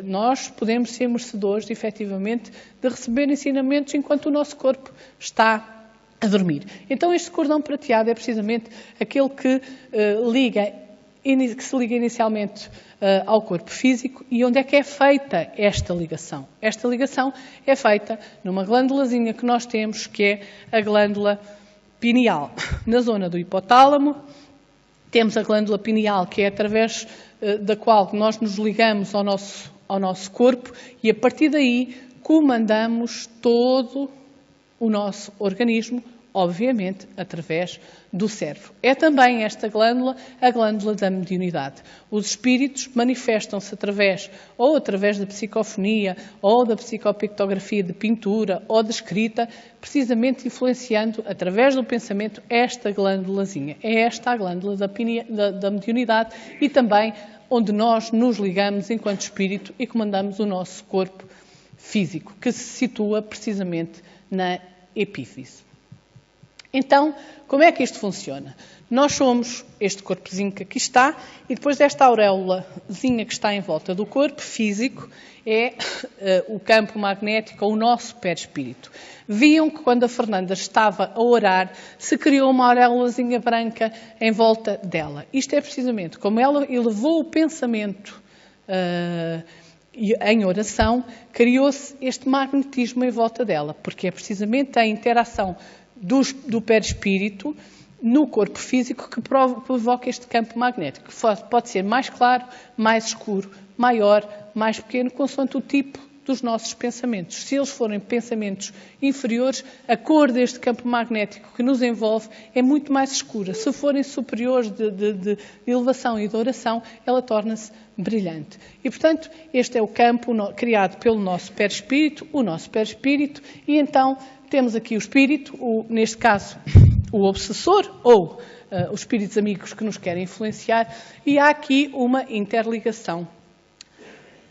nós podemos ser merecedores, efetivamente, de receber ensinamentos enquanto o nosso corpo está a dormir. Então este cordão prateado é precisamente aquele que se liga inicialmente ao corpo físico. E onde é que é feita esta ligação? Esta ligação é feita numa glândulazinha que nós temos, que é a glândula pineal. Na zona do hipotálamo, temos a glândula pineal, que é através da qual nós nos ligamos ao nosso corpo e, a partir daí, comandamos todo o nosso organismo, obviamente, através do cérebro. É também esta glândula, a glândula da mediunidade. Os espíritos manifestam-se através da psicofonia, ou da psicopictografia de pintura, ou de escrita, precisamente influenciando, através do pensamento, esta glândulazinha. É esta a glândula da mediunidade e também onde nós nos ligamos enquanto espírito e comandamos o nosso corpo físico, que se situa precisamente na epífise. Então, como é que isto funciona? Nós somos este corpozinho que aqui está e depois desta auréolazinha que está em volta do corpo físico é o campo magnético, ou o nosso perispírito. Viam que quando a Fernanda estava a orar, se criou uma auréolazinha branca em volta dela. Isto é precisamente como ela elevou o pensamento em oração, criou-se este magnetismo em volta dela, porque é precisamente a interação do perispírito no corpo físico que provoca este campo magnético, que pode ser mais claro, mais escuro, maior, mais pequeno, consoante o tipo dos nossos pensamentos. Se eles forem pensamentos inferiores, a cor deste campo magnético que nos envolve é muito mais escura. Se forem superiores de elevação e de oração, ela torna-se brilhante. E, portanto, este é o campo criado pelo nosso perispírito, o nosso perispírito, e então temos aqui o espírito, neste caso o obsessor, ou os espíritos amigos que nos querem influenciar, e há aqui uma interligação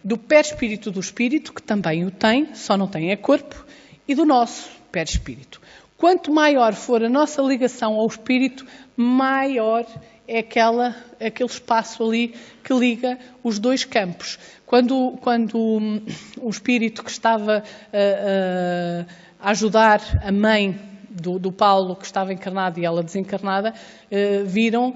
do perispírito do espírito, que também o tem, só não tem corpo, e do nosso perispírito. Quanto maior for a nossa ligação ao espírito, maior é aquele espaço ali que liga os dois campos. Quando o espírito que estava a ajudar a mãe do Paulo, que estava encarnado e ela desencarnada, viram,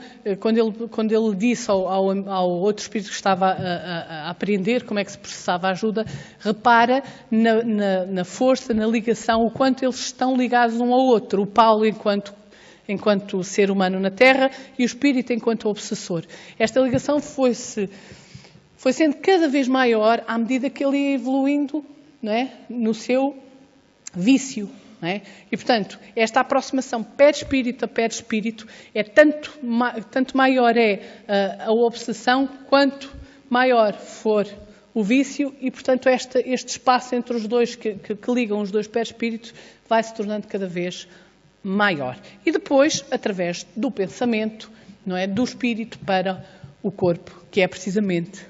quando ele disse ao outro espírito que estava a aprender como é que se processava a ajuda, repara na força, na ligação, o quanto eles estão ligados um ao outro, o Paulo enquanto ser humano na Terra e o espírito enquanto obsessor. Esta ligação foi sendo cada vez maior à medida que ele ia evoluindo, não é? No seu vício. Não é? E, portanto, esta aproximação perispírito a perispírito é tanto maior é a obsessão, quanto maior for o vício e, portanto, este espaço entre os dois, que ligam os dois perispíritos, vai se tornando cada vez maior. E depois, através do pensamento, não é, do espírito para o corpo, que é precisamente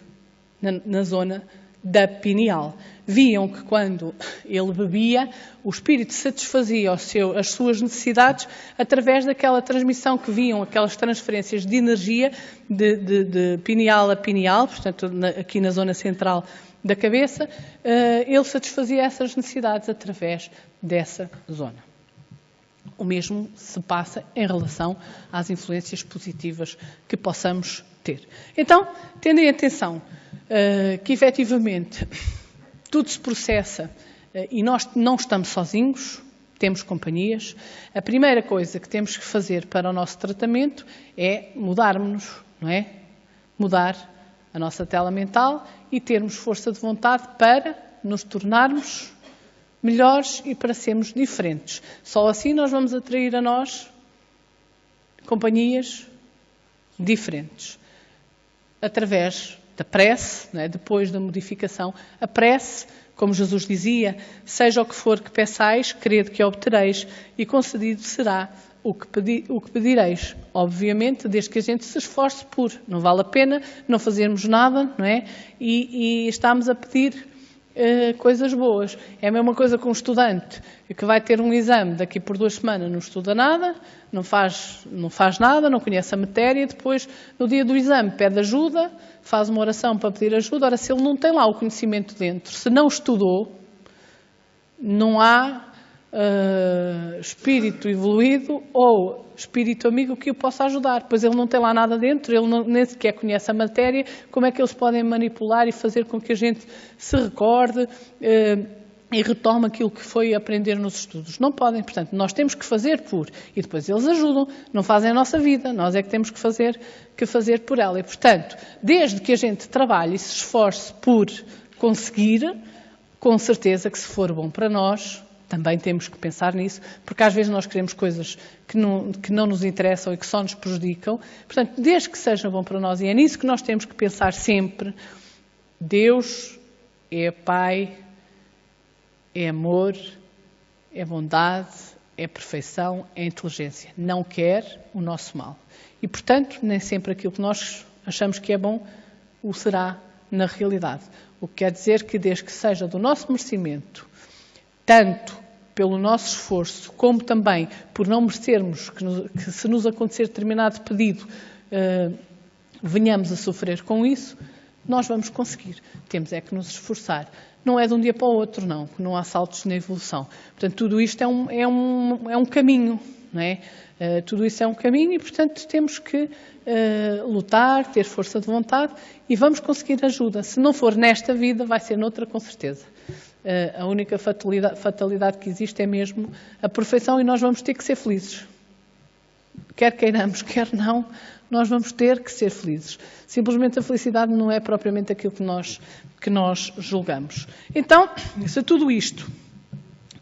na zona da pineal. Viam que quando ele bebia, o espírito satisfazia as suas necessidades através daquela transmissão que viam, aquelas transferências de energia de pineal a pineal, portanto, aqui na zona central da cabeça, ele satisfazia essas necessidades através dessa zona. O mesmo se passa em relação às influências positivas que possamos ter. Então, tendo em atenção que efetivamente tudo se processa e nós não estamos sozinhos, temos companhias, a primeira coisa que temos que fazer para o nosso tratamento é mudarmos-nos, não é? Mudar a nossa tela mental e termos força de vontade para nos tornarmos melhores e para sermos diferentes. Só assim nós vamos atrair a nós companhias diferentes. Através da prece, não é? Depois da modificação, a prece, como Jesus dizia, seja o que for que peçais, crede que obtereis, e concedido será o que pedireis. Obviamente, desde que a gente se esforce por. Não vale a pena não fazermos nada, não é? E estamos a pedir coisas boas. É a mesma coisa com um estudante que vai ter um exame daqui por 2 semanas, não estuda nada, não faz nada, não conhece a matéria, depois no dia do exame pede ajuda, faz uma oração para pedir ajuda. Ora, se ele não tem lá o conhecimento dentro, se não estudou, não há espírito evoluído ou espírito amigo que o possa ajudar, pois ele não tem lá nada dentro, ele nem sequer conhece a matéria. Como é que eles podem manipular e fazer com que a gente se recorde e retome aquilo que foi aprender nos estudos? Não podem. Portanto, nós temos que fazer e depois eles ajudam, não fazem a nossa vida, nós é que temos que fazer por ela. E, portanto, desde que a gente trabalhe e se esforce por conseguir, com certeza que se for bom para nós, Também temos que pensar nisso, porque às vezes nós queremos coisas que não nos interessam e que só nos prejudicam. Portanto, desde que seja bom para nós, e é nisso que nós temos que pensar sempre, Deus é Pai, é amor, é bondade, é perfeição, é inteligência. Não quer o nosso mal. E, portanto, nem sempre aquilo que nós achamos que é bom o será na realidade. O que quer dizer que, desde que seja do nosso merecimento, tanto pelo nosso esforço, como também por não merecermos que se nos acontecer determinado pedido, venhamos a sofrer com isso, nós vamos conseguir. Temos é que nos esforçar. Não é de um dia para o outro, não há saltos na evolução. Portanto, tudo isto é um caminho, não é? Tudo isso é um caminho e, portanto, temos que lutar, ter força de vontade e vamos conseguir ajuda. Se não for nesta vida, vai ser noutra, com certeza. A única fatalidade que existe é mesmo a perfeição e nós vamos ter que ser felizes. Quer queiramos, quer não, nós vamos ter que ser felizes. Simplesmente a felicidade não é propriamente aquilo que nós julgamos. Então, se tudo isto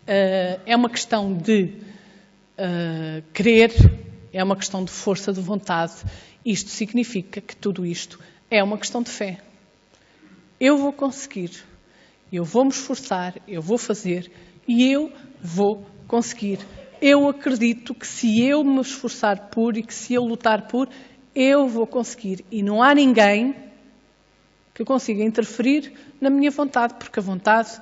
é uma questão de querer, é uma questão de força de vontade, isto significa que tudo isto é uma questão de fé. Eu vou conseguir. Eu vou me esforçar, eu vou fazer e eu vou conseguir. Eu acredito que se eu me esforçar por e que se eu lutar por, eu vou conseguir. E não há ninguém que consiga interferir na minha vontade, porque a vontade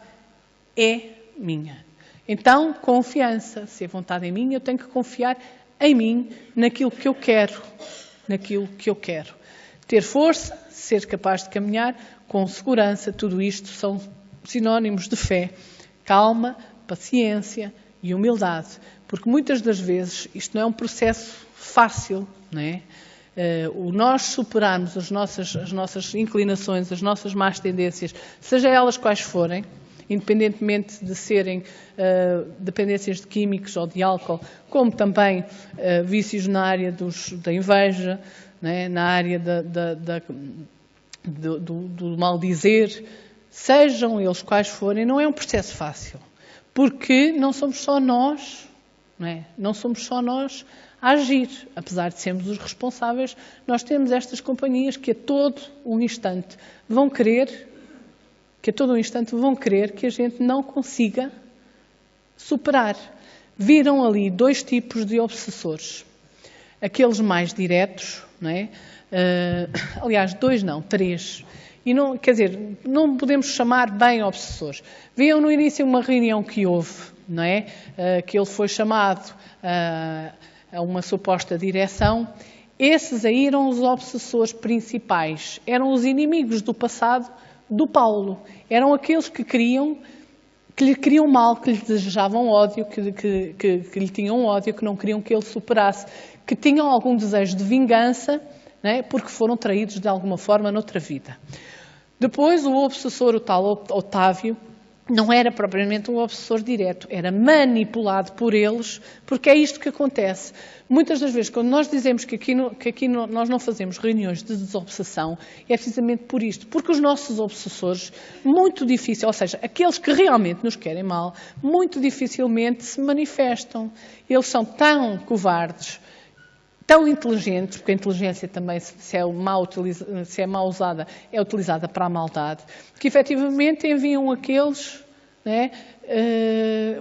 é minha. Então, confiança. Se a vontade é minha, eu tenho que confiar em mim, naquilo que eu quero. Naquilo que eu quero. Ter força, ser capaz de caminhar com segurança, tudo isto são sinónimos de fé, calma, paciência e humildade, porque muitas das vezes isto não é um processo fácil, não é? O nós superarmos as nossas inclinações, as nossas más tendências, seja elas quais forem, independentemente de serem dependências de químicos ou de álcool, como também vícios na área da inveja, não é? Na área do maldizer, sejam eles quais forem, não é um processo fácil, porque não somos só nós, não é? Não somos só nós a agir, apesar de sermos os responsáveis, nós temos estas companhias que a todo um instante vão querer que a gente não consiga superar. Viram ali dois tipos de obsessores, aqueles mais diretos, não é? Aliás, dois não, três. E não, quer dizer, não podemos chamar bem obsessores. Viam no início uma reunião que houve, não é? Que ele foi chamado a uma suposta direção. Esses aí eram os obsessores principais. Eram os inimigos do passado do Paulo. Eram aqueles que lhe queriam mal, que lhe desejavam ódio, que lhe tinham ódio, que não queriam que ele superasse, que tinham algum desejo de vingança, não é? Porque foram traídos de alguma forma noutra vida. Depois, o obsessor, o tal Otávio, não era propriamente um obsessor direto, era manipulado por eles, porque é isto que acontece. Muitas das vezes, quando nós dizemos que aqui nós não fazemos reuniões de desobsessão, é precisamente por isto, porque os nossos obsessores, muito difícil, ou seja, aqueles que realmente nos querem mal, muito dificilmente se manifestam. Eles são tão covardes, tão inteligentes, porque a inteligência também, se é mal usada, é utilizada para a maldade, que efetivamente enviam aqueles, né,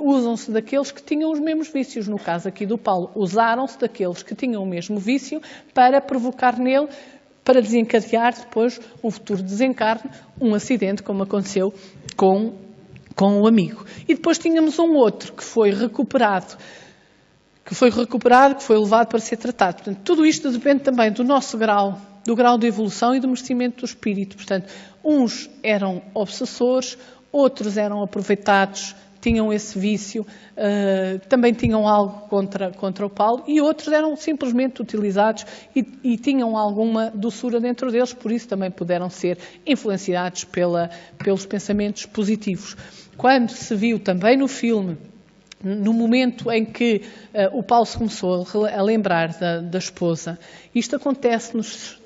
usam-se daqueles que tinham os mesmos vícios. No caso aqui do Paulo, usaram-se daqueles que tinham o mesmo vício para provocar nele, para desencadear depois um futuro desencarne, um acidente, como aconteceu com o amigo. E depois tínhamos um outro que foi recuperado, que foi levado para ser tratado. Portanto, tudo isto depende também do nosso grau, do grau de evolução e do merecimento do espírito. Portanto, uns eram obsessores, outros eram aproveitados, tinham esse vício, também tinham algo contra o Paulo, e outros eram simplesmente utilizados e tinham alguma doçura dentro deles, por isso também puderam ser influenciados pelos pensamentos positivos. Quando se viu também no filme, no momento em que o Paulo se começou a lembrar da esposa, isto acontece-nos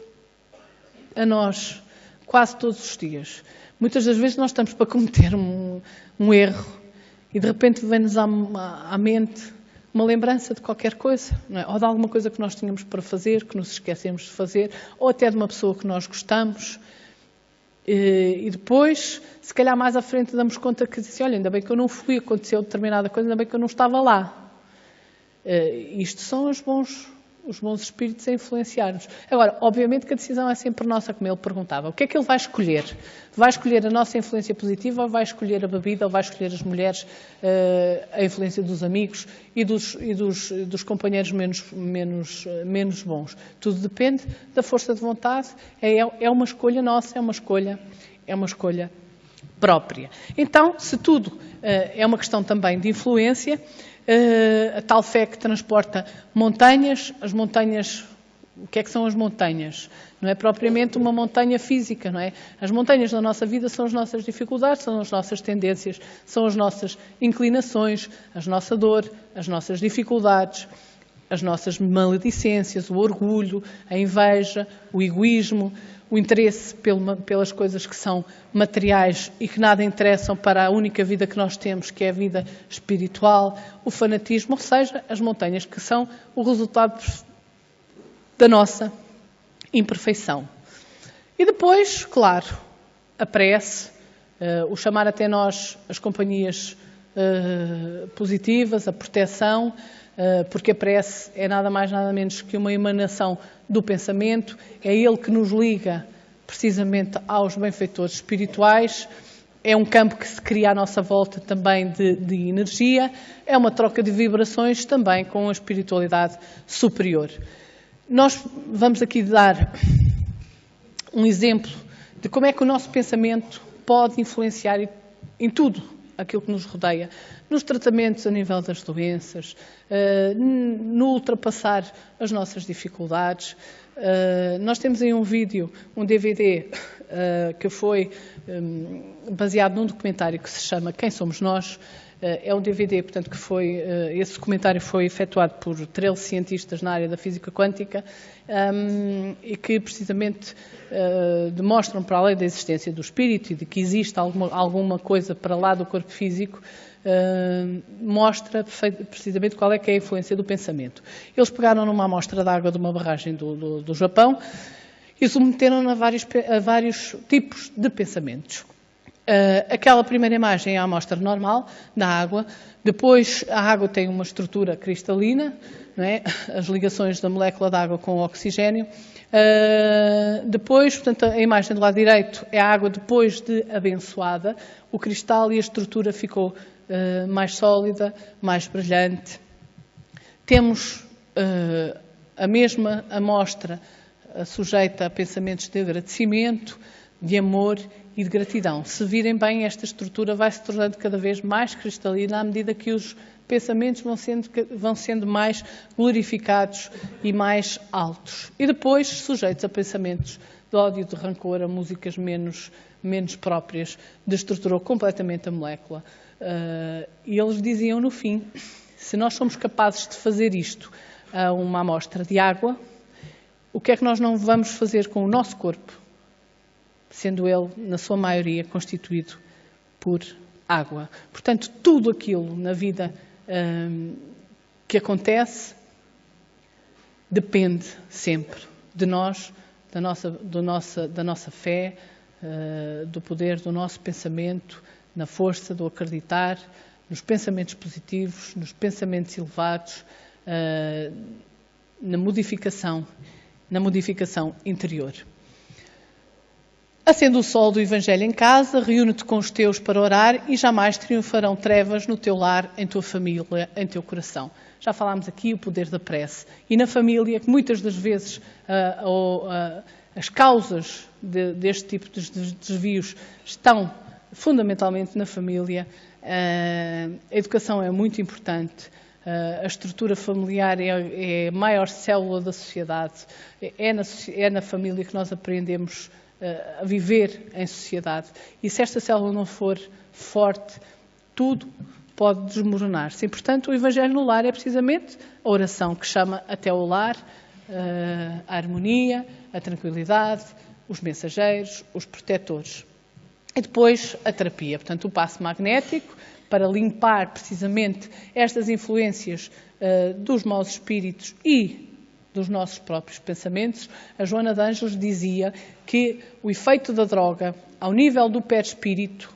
a nós quase todos os dias. Muitas das vezes nós estamos para cometer um erro e de repente vem-nos à mente uma lembrança de qualquer coisa, não é? Ou de alguma coisa que nós tínhamos para fazer, que nos esquecemos de fazer, ou até de uma pessoa que nós gostamos. E depois, se calhar mais à frente, damos conta que disse, olha, ainda bem que eu não fui, aconteceu determinada coisa, ainda bem que eu não estava lá. Isto são os bons espíritos a influenciar-nos. Agora, obviamente que a decisão é sempre nossa, como ele perguntava. O que é que ele vai escolher? Vai escolher a nossa influência positiva, ou vai escolher a bebida, ou vai escolher as mulheres, a influência dos amigos e dos companheiros menos bons? Tudo depende da força de vontade. É uma escolha nossa, é uma escolha própria. Então, se tudo é uma questão também de influência, a tal fé que transporta montanhas, as montanhas, o que é que são as montanhas? Não é propriamente uma montanha física, não é? As montanhas da nossa vida são as nossas dificuldades, são as nossas tendências, são as nossas inclinações, a nossa dor, as nossas dificuldades, as nossas maledicências, o orgulho, a inveja, o egoísmo, o interesse pelas coisas que são materiais e que nada interessam para a única vida que nós temos, que é a vida espiritual, o fanatismo, ou seja, as montanhas que são o resultado da nossa imperfeição. E depois, claro, a prece, o chamar até nós as companhias positivas, a proteção, porque a prece é nada mais nada menos que uma emanação do pensamento, é ele que nos liga precisamente aos benfeitores espirituais, é um campo que se cria à nossa volta também de energia, é uma troca de vibrações também com a espiritualidade superior. Nós vamos aqui dar um exemplo de como é que o nosso pensamento pode influenciar em tudo aquilo que nos rodeia, nos tratamentos a nível das doenças, no ultrapassar as nossas dificuldades. Nós temos aí um vídeo, um DVD, que foi baseado num documentário que se chama Quem Somos Nós. É um DVD, portanto, que esse documentário foi efetuado por 13 cientistas na área da física quântica e que precisamente demonstram, para além da existência do espírito e de que existe alguma coisa para lá do corpo físico, mostra precisamente qual é que é a influência do pensamento. Eles pegaram numa amostra de água de uma barragem do Japão e submeteram-na a vários tipos de pensamentos. Aquela primeira imagem é a amostra normal da água, depois a água tem uma estrutura cristalina, não é? As ligações da molécula de água com o oxigênio. Depois, portanto, a imagem do lado direito é a água depois de abençoada, o cristal e a estrutura ficou mais sólida, mais brilhante. Temos a mesma amostra sujeita a pensamentos de agradecimento, de amor e de gratidão. Se virem bem, esta estrutura vai se tornando cada vez mais cristalina à medida que os pensamentos vão sendo mais glorificados e mais altos. E depois, sujeitos a pensamentos de ódio, de rancor, a músicas menos próprias, destruturou completamente a molécula. E eles diziam no fim, se nós somos capazes de fazer isto a uma amostra de água, o que é que nós não vamos fazer com o nosso corpo, sendo ele, na sua maioria, constituído por água? Portanto, tudo aquilo na vida que acontece depende sempre de nós, da nossa fé, do poder do nosso pensamento, na força do acreditar, nos pensamentos positivos, nos pensamentos elevados, na modificação interior. Acende o sol do Evangelho em casa, reúne-te com os teus para orar e jamais triunfarão trevas no teu lar, em tua família, em teu coração. Já falámos aqui o poder da prece. E na família, que muitas das vezes as causas deste tipo de desvios estão fundamentalmente na família. A educação é muito importante. A estrutura familiar é a maior célula da sociedade. É na família que nós aprendemos a viver em sociedade. E se esta célula não for forte, tudo pode desmoronar-se. E, portanto, o Evangelho no lar é precisamente a oração que chama até o lar, a harmonia, a tranquilidade, os mensageiros, os protetores. E depois a terapia, portanto, o passe magnético, para limpar precisamente estas influências dos maus espíritos e dos nossos próprios pensamentos. A Joana de Ângeles dizia que o efeito da droga ao nível do perispírito,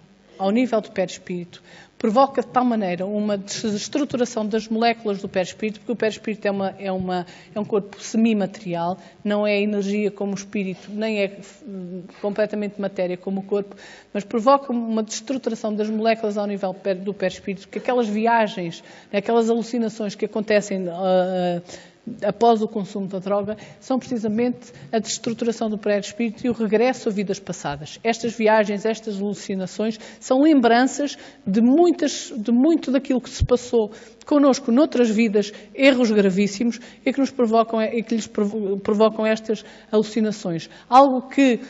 provoca de tal maneira uma desestruturação das moléculas do perispírito, porque o perispírito é um corpo semimaterial, não é energia como o espírito, nem é completamente matéria como o corpo, mas provoca uma desestruturação das moléculas ao nível do perispírito, que aquelas viagens, aquelas alucinações que acontecem após o consumo da droga, são precisamente a desestruturação do perispírito e o regresso a vidas passadas. Estas viagens, estas alucinações, são lembranças de muito daquilo que se passou connosco noutras vidas, erros gravíssimos, e que nos provocam, provocam estas alucinações. Algo que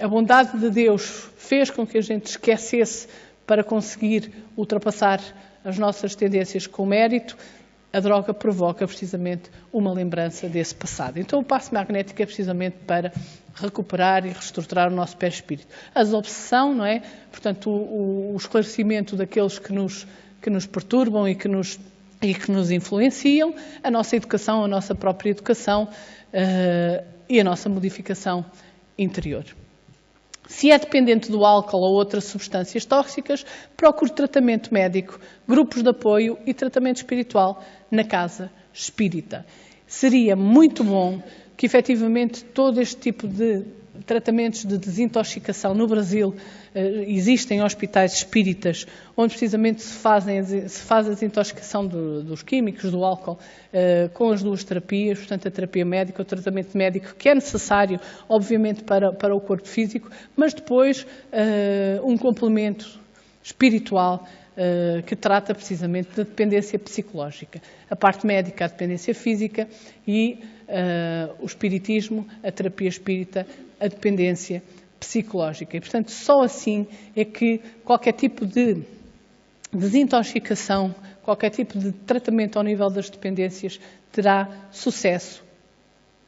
a bondade de Deus fez com que a gente esquecesse para conseguir ultrapassar as nossas tendências com mérito. A droga provoca precisamente uma lembrança desse passado. Então o passe magnético é precisamente para recuperar e reestruturar o nosso perispírito. A desobsessão, não é? Portanto, o esclarecimento daqueles que nos perturbam e que nos influenciam, a nossa educação, a nossa própria educação e a nossa modificação interior. Se é dependente do álcool ou outras substâncias tóxicas, procure tratamento médico, grupos de apoio e tratamento espiritual na casa espírita. Seria muito bom que, efetivamente, todo este tipo de tratamentos de desintoxicação no Brasil, existem hospitais espíritas onde precisamente se faz a desintoxicação dos químicos, do álcool, com as duas terapias, portanto a terapia médica, o tratamento médico que é necessário, obviamente, para o corpo físico, mas depois um complemento espiritual que trata precisamente da dependência psicológica. A parte médica, a dependência física e o espiritismo, a terapia espírita, a dependência psicológica. E, portanto, só assim é que qualquer tipo de desintoxicação, qualquer tipo de tratamento ao nível das dependências terá sucesso,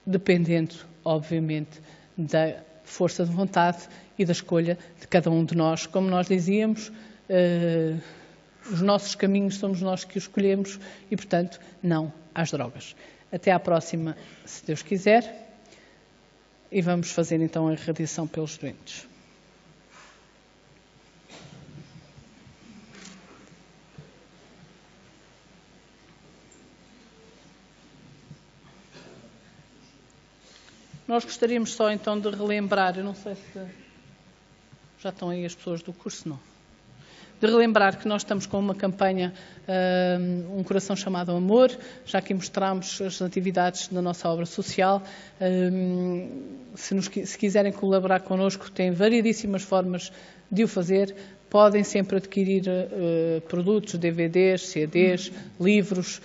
dependendo, obviamente, da força de vontade e da escolha de cada um de nós. Como nós dizíamos, os nossos caminhos somos nós que os escolhemos e, portanto, não às drogas. Até à próxima, se Deus quiser, e vamos fazer então a irradiação pelos doentes. Nós gostaríamos só então de relembrar, eu não sei se já estão aí as pessoas do curso, não. De relembrar que nós estamos com uma campanha, um coração chamado Amor, já aqui mostramos as atividades da nossa obra social. Se quiserem colaborar connosco, têm variedíssimas formas de o fazer. Podem sempre adquirir produtos, DVDs, CDs, livros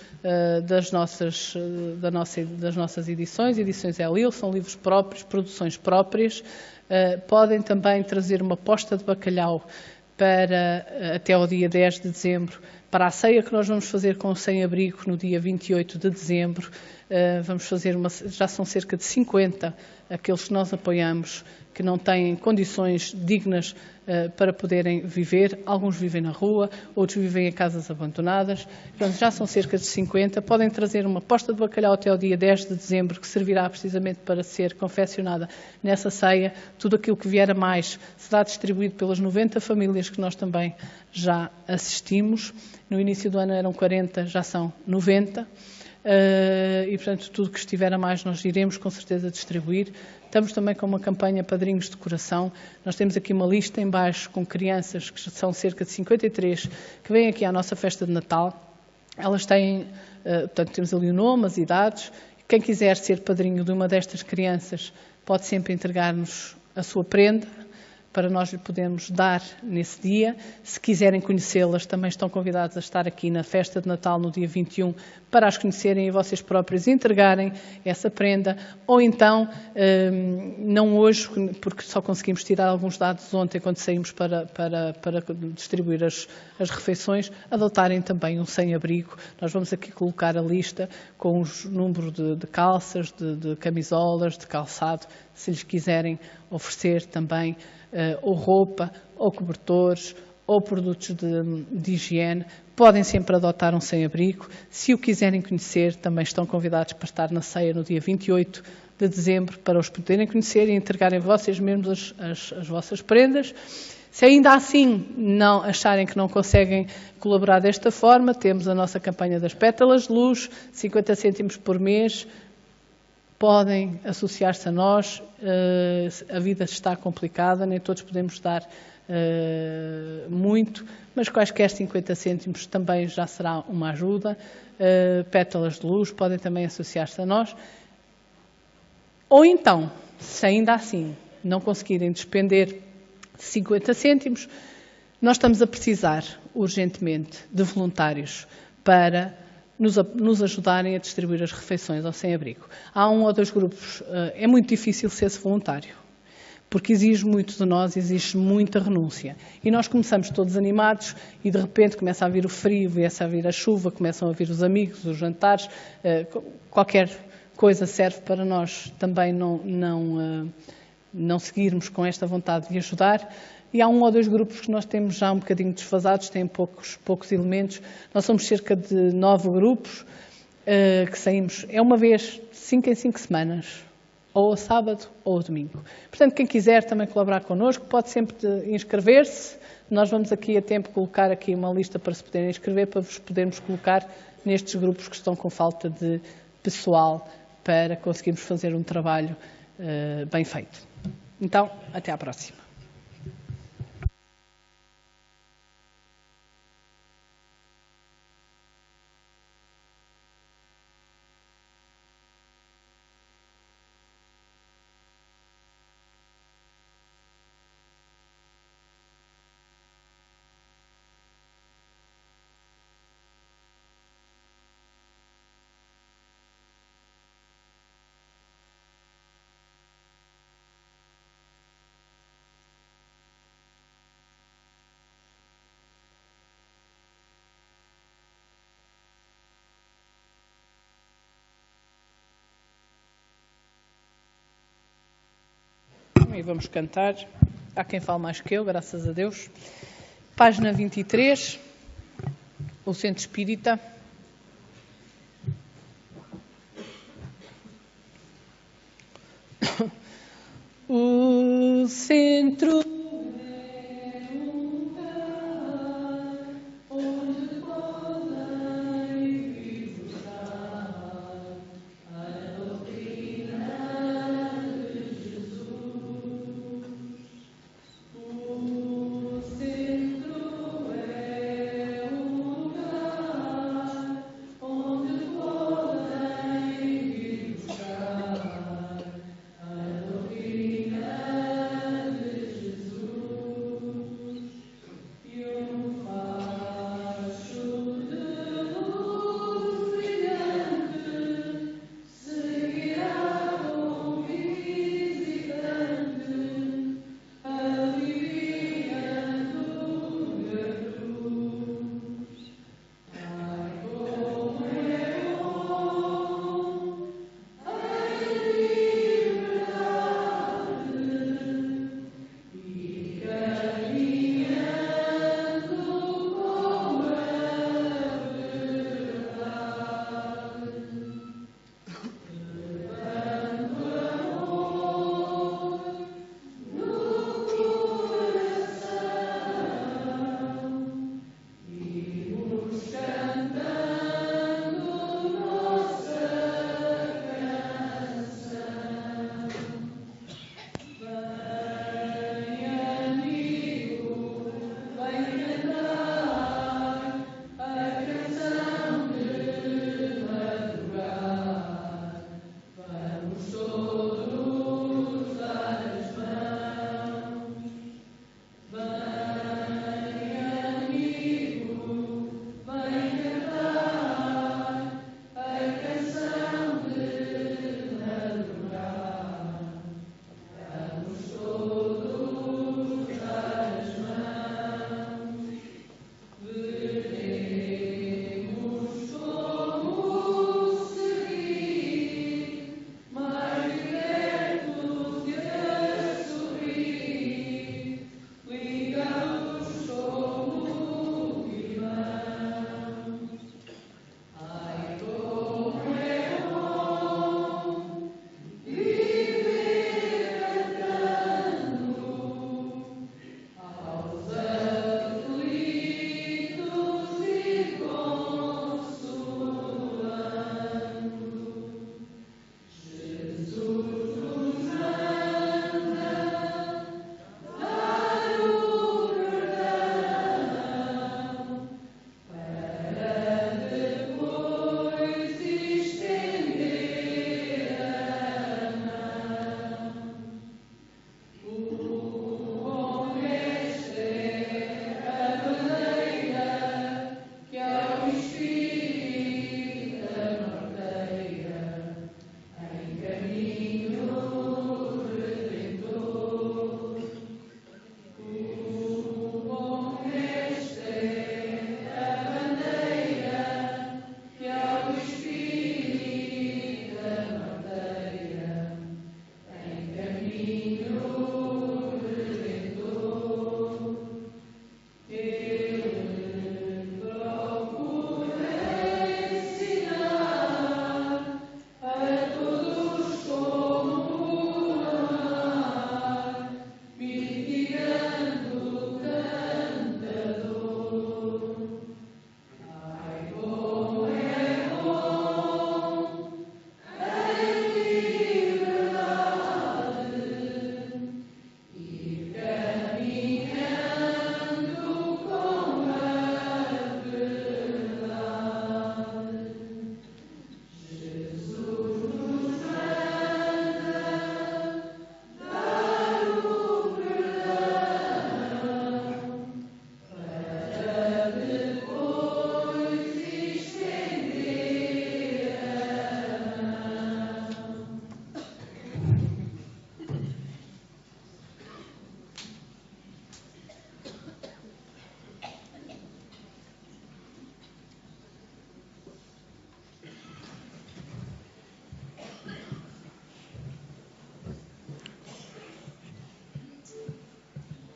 das nossas edições Elil, são livros próprios, produções próprias. Podem também trazer uma posta de bacalhau para até ao dia 10 de dezembro, para a ceia que nós vamos fazer com o sem-abrigo no dia 28 de dezembro. Vamos fazer já são cerca de 50 aqueles que nós apoiamos, que não têm condições dignas para poderem viver. Alguns vivem na rua, outros vivem em casas abandonadas. Portanto, já são cerca de 50. Podem trazer uma posta de bacalhau até ao dia 10 de dezembro, que servirá precisamente para ser confeccionada nessa ceia. Tudo aquilo que vier a mais será distribuído pelas 90 famílias que nós também já assistimos. No início do ano eram 40, já são 90. E, portanto, tudo que estiver a mais nós iremos com certeza distribuir. Estamos também com uma campanha Padrinhos de Coração. Nós temos aqui uma lista em baixo com crianças, que são cerca de 53, que vêm aqui à nossa festa de Natal. Elas têm, portanto, temos ali o nome, as idades. Quem quiser ser padrinho de uma destas crianças pode sempre entregar-nos a sua prenda para nós lhe podermos dar nesse dia. Se quiserem conhecê-las, também estão convidados a estar aqui na festa de Natal no dia 21 para as conhecerem e vocês próprios entregarem essa prenda. Ou então, não hoje, porque só conseguimos tirar alguns dados ontem quando saímos para distribuir as refeições, adotarem também um sem-abrigo. Nós vamos aqui colocar a lista com os números de calças, de camisolas, de calçado, se lhes quiserem oferecer também ou roupa, ou cobertores, ou produtos de higiene, podem sempre adotar um sem-abrigo. Se o quiserem conhecer, também estão convidados para estar na ceia no dia 28 de dezembro, para os poderem conhecer e entregarem vocês mesmos as vossas prendas. Se ainda assim não acharem que não conseguem colaborar desta forma, temos a nossa campanha das pétalas de luz, 50 cêntimos por mês. Podem associar-se a nós. A vida está complicada, nem todos podemos dar muito, mas quaisquer 50 cêntimos também já será uma ajuda. Pétalas de luz, podem também associar-se a nós. Ou então, se ainda assim não conseguirem despender 50 cêntimos, nós estamos a precisar urgentemente de voluntários para nos ajudarem a distribuir as refeições ao sem-abrigo. Há 1 ou 2 grupos, é muito difícil ser-se voluntário, porque exige muito de nós, exige muita renúncia. E nós começamos todos animados e de repente começa a vir o frio, começa a vir a chuva, começam a vir os amigos, os jantares, qualquer coisa serve para nós também não seguirmos com esta vontade de ajudar. E há 1 ou 2 grupos que nós temos já um bocadinho desfasados, têm poucos elementos. Nós somos cerca de 9 grupos que saímos, é uma vez, 5 em 5 semanas, ou ao sábado ou ao domingo. Portanto, quem quiser também colaborar connosco, pode sempre inscrever-se. Nós vamos aqui a tempo colocar aqui uma lista para se poderem inscrever, para vos podermos colocar nestes grupos que estão com falta de pessoal, para conseguirmos fazer um trabalho bem feito. Então, até à próxima. E vamos cantar. Há quem fale mais que eu, graças a Deus. Página 23, o Centro Espírita. O centro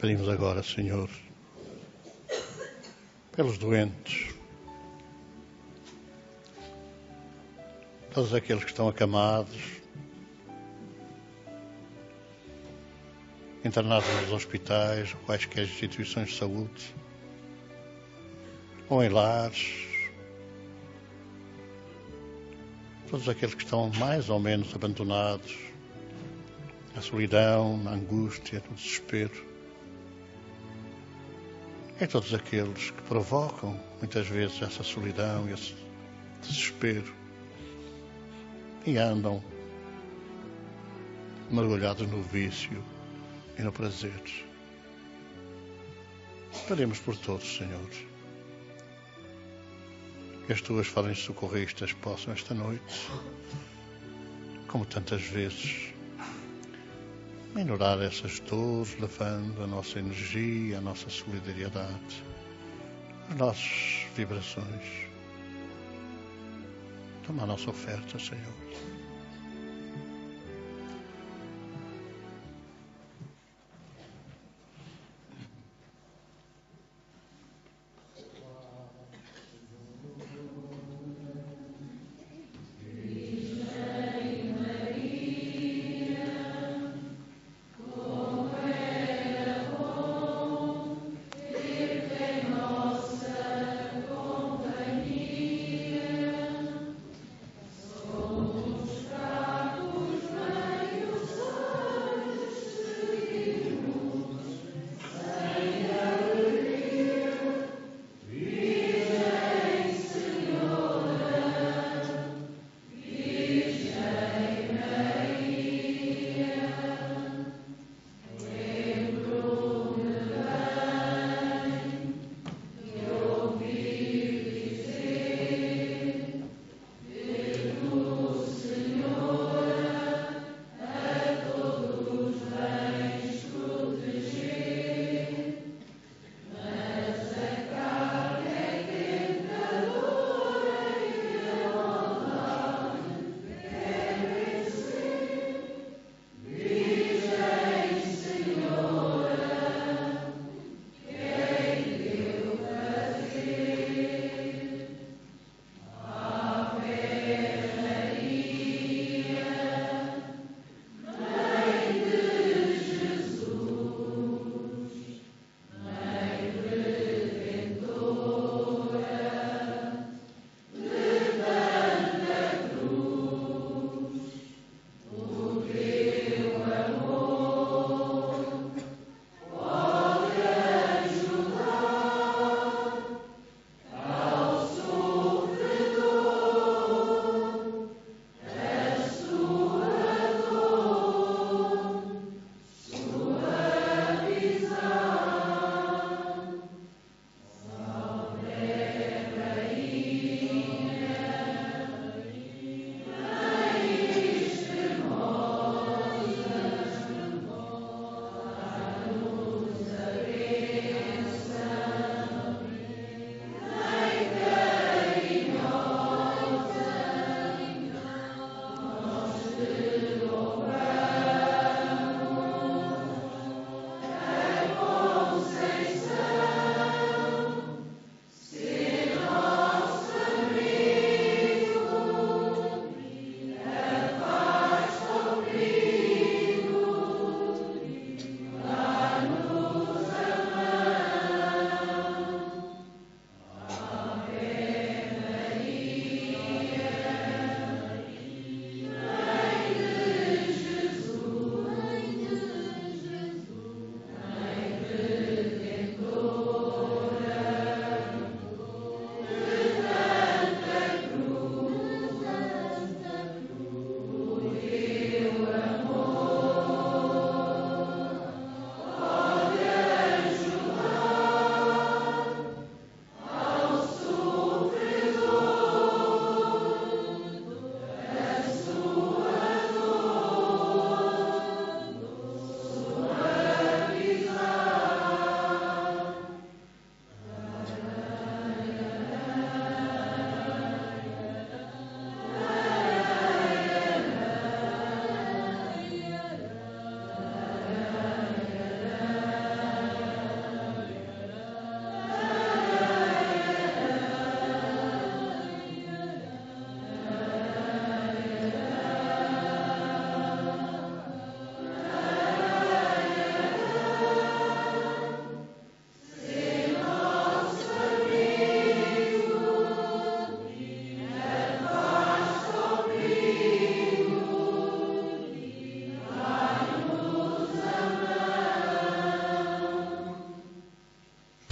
Pedimos agora, Senhor, pelos doentes, todos aqueles que estão acamados, internados nos hospitais, ou quaisquer instituições de saúde, ou em lares, todos aqueles que estão mais ou menos abandonados, na solidão, na angústia, no desespero. É todos aqueles que provocam muitas vezes essa solidão e esse desespero e andam mergulhados no vício e no prazer. Pedimos por todos, Senhor, que as tuas falens socorristas possam esta noite, como tantas vezes, minorar essas dores, levando a nossa energia, a nossa solidariedade, as nossas vibrações. Toma a nossa oferta, Senhor.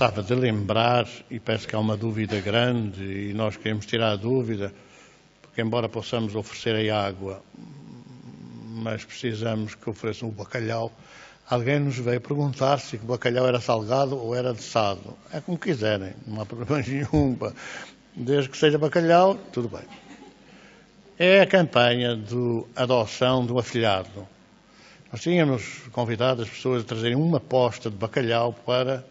gostava de lembrar, e parece que há uma dúvida grande, e nós queremos tirar a dúvida, porque embora possamos oferecer a água, mas precisamos que ofereçam o bacalhau, alguém nos veio perguntar se o bacalhau era salgado ou era adoçado. É como quiserem, não há problema nenhum. Desde que seja bacalhau, tudo bem. É a campanha de adoção do afilhado. Nós tínhamos convidado as pessoas a trazerem uma posta de bacalhau para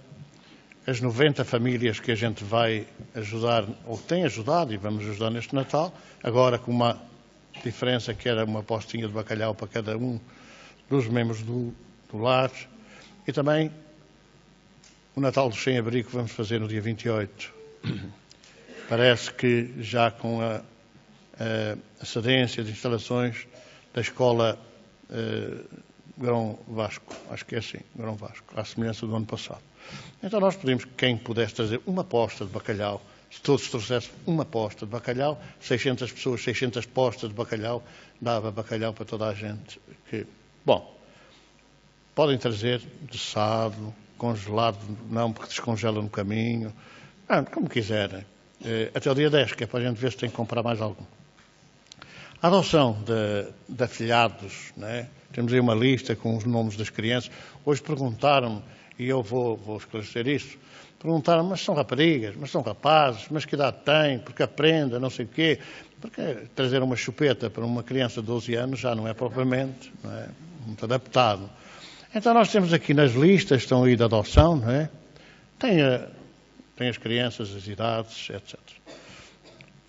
as 90 famílias que a gente vai ajudar, ou tem ajudado, e vamos ajudar neste Natal, agora com uma diferença que era uma postinha de bacalhau para cada um dos membros do lar. E também o Natal do Sem-Abrigo que vamos fazer no dia 28. Parece que já com a cedência de instalações da escola Grão Vasco, acho que é assim, Grão Vasco, à semelhança do ano passado. Então nós pedimos que quem pudesse trazer uma posta de bacalhau, se todos trouxessem uma posta de bacalhau, 600 pessoas, 600 postas de bacalhau, dava bacalhau para toda a gente. Bom, podem trazer dessado, congelado, não, porque descongela no caminho, como quiserem, até o dia 10, que é para a gente ver se tem que comprar mais algum. A adoção de afilhados, né? Temos aí uma lista com os nomes das crianças. Hoje perguntaram-me, e eu vou esclarecer isso, perguntaram, mas são raparigas, mas são rapazes, mas que idade têm, porque aprenda, não sei o quê. Porque trazer uma chupeta para uma criança de 12 anos já não é propriamente, não é, muito adaptado. Então nós temos aqui nas listas, estão aí de adoção, não é? Tem as crianças, as idades, etc.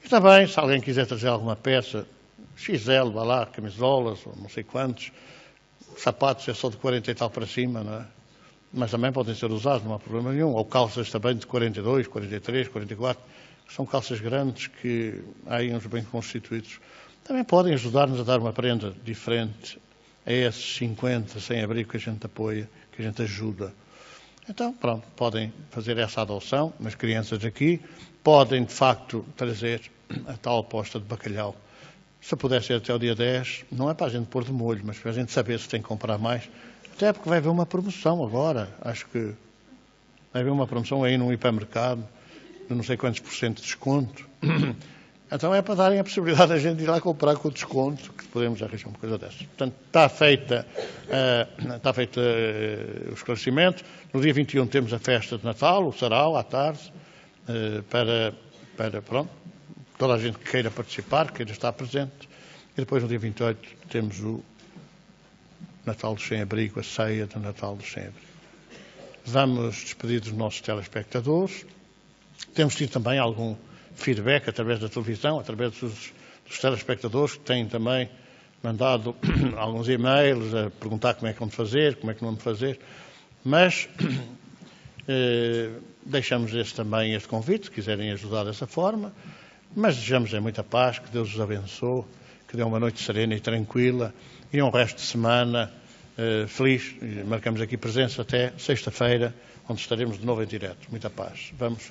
E também, se alguém quiser trazer alguma peça, XL, vá lá, camisolas, ou não sei quantos, sapatos é só de 40 e tal para cima, não é? Mas também podem ser usados, não há problema nenhum. Ou calças também de 42, 43, 44, que são calças grandes que há aí uns bem constituídos. Também podem ajudar-nos a dar uma prenda diferente a esses 50 sem-abrigo que a gente apoia, que a gente ajuda. Então, pronto, podem fazer essa adoção nas crianças aqui, podem, de facto, trazer a tal posta de bacalhau. Se puder ser até o dia 10, não é para a gente pôr de molho, mas para a gente saber se tem que comprar mais. Até porque vai haver uma promoção agora. Acho que vai haver uma promoção aí num hipermercado, de não sei quantos % de desconto. Então é para darem a possibilidade da gente ir lá comprar com desconto, que podemos arranjar uma coisa dessa. Portanto, está feito o esclarecimento. No dia 21 temos a festa de Natal, o sarau, à tarde, para pronto, toda a gente que queira participar, queira estar presente. E depois, no dia 28, temos o Natal dos Sem-Abrigo, a ceia do Natal dos Sem-Abrigo. Vamos despedir dos nossos telespectadores. Temos tido também algum feedback através da televisão, através dos telespectadores, que têm também mandado alguns e-mails a perguntar como é que vão fazer, como é que não vão fazer. Mas deixamos também este convite, se quiserem ajudar dessa forma. Mas desejamos muita paz, que Deus os abençoe, que dê uma noite serena e tranquila e um resto de semana feliz. Marcamos aqui presença até sexta-feira, onde estaremos de novo em direto. Muita paz. Vamos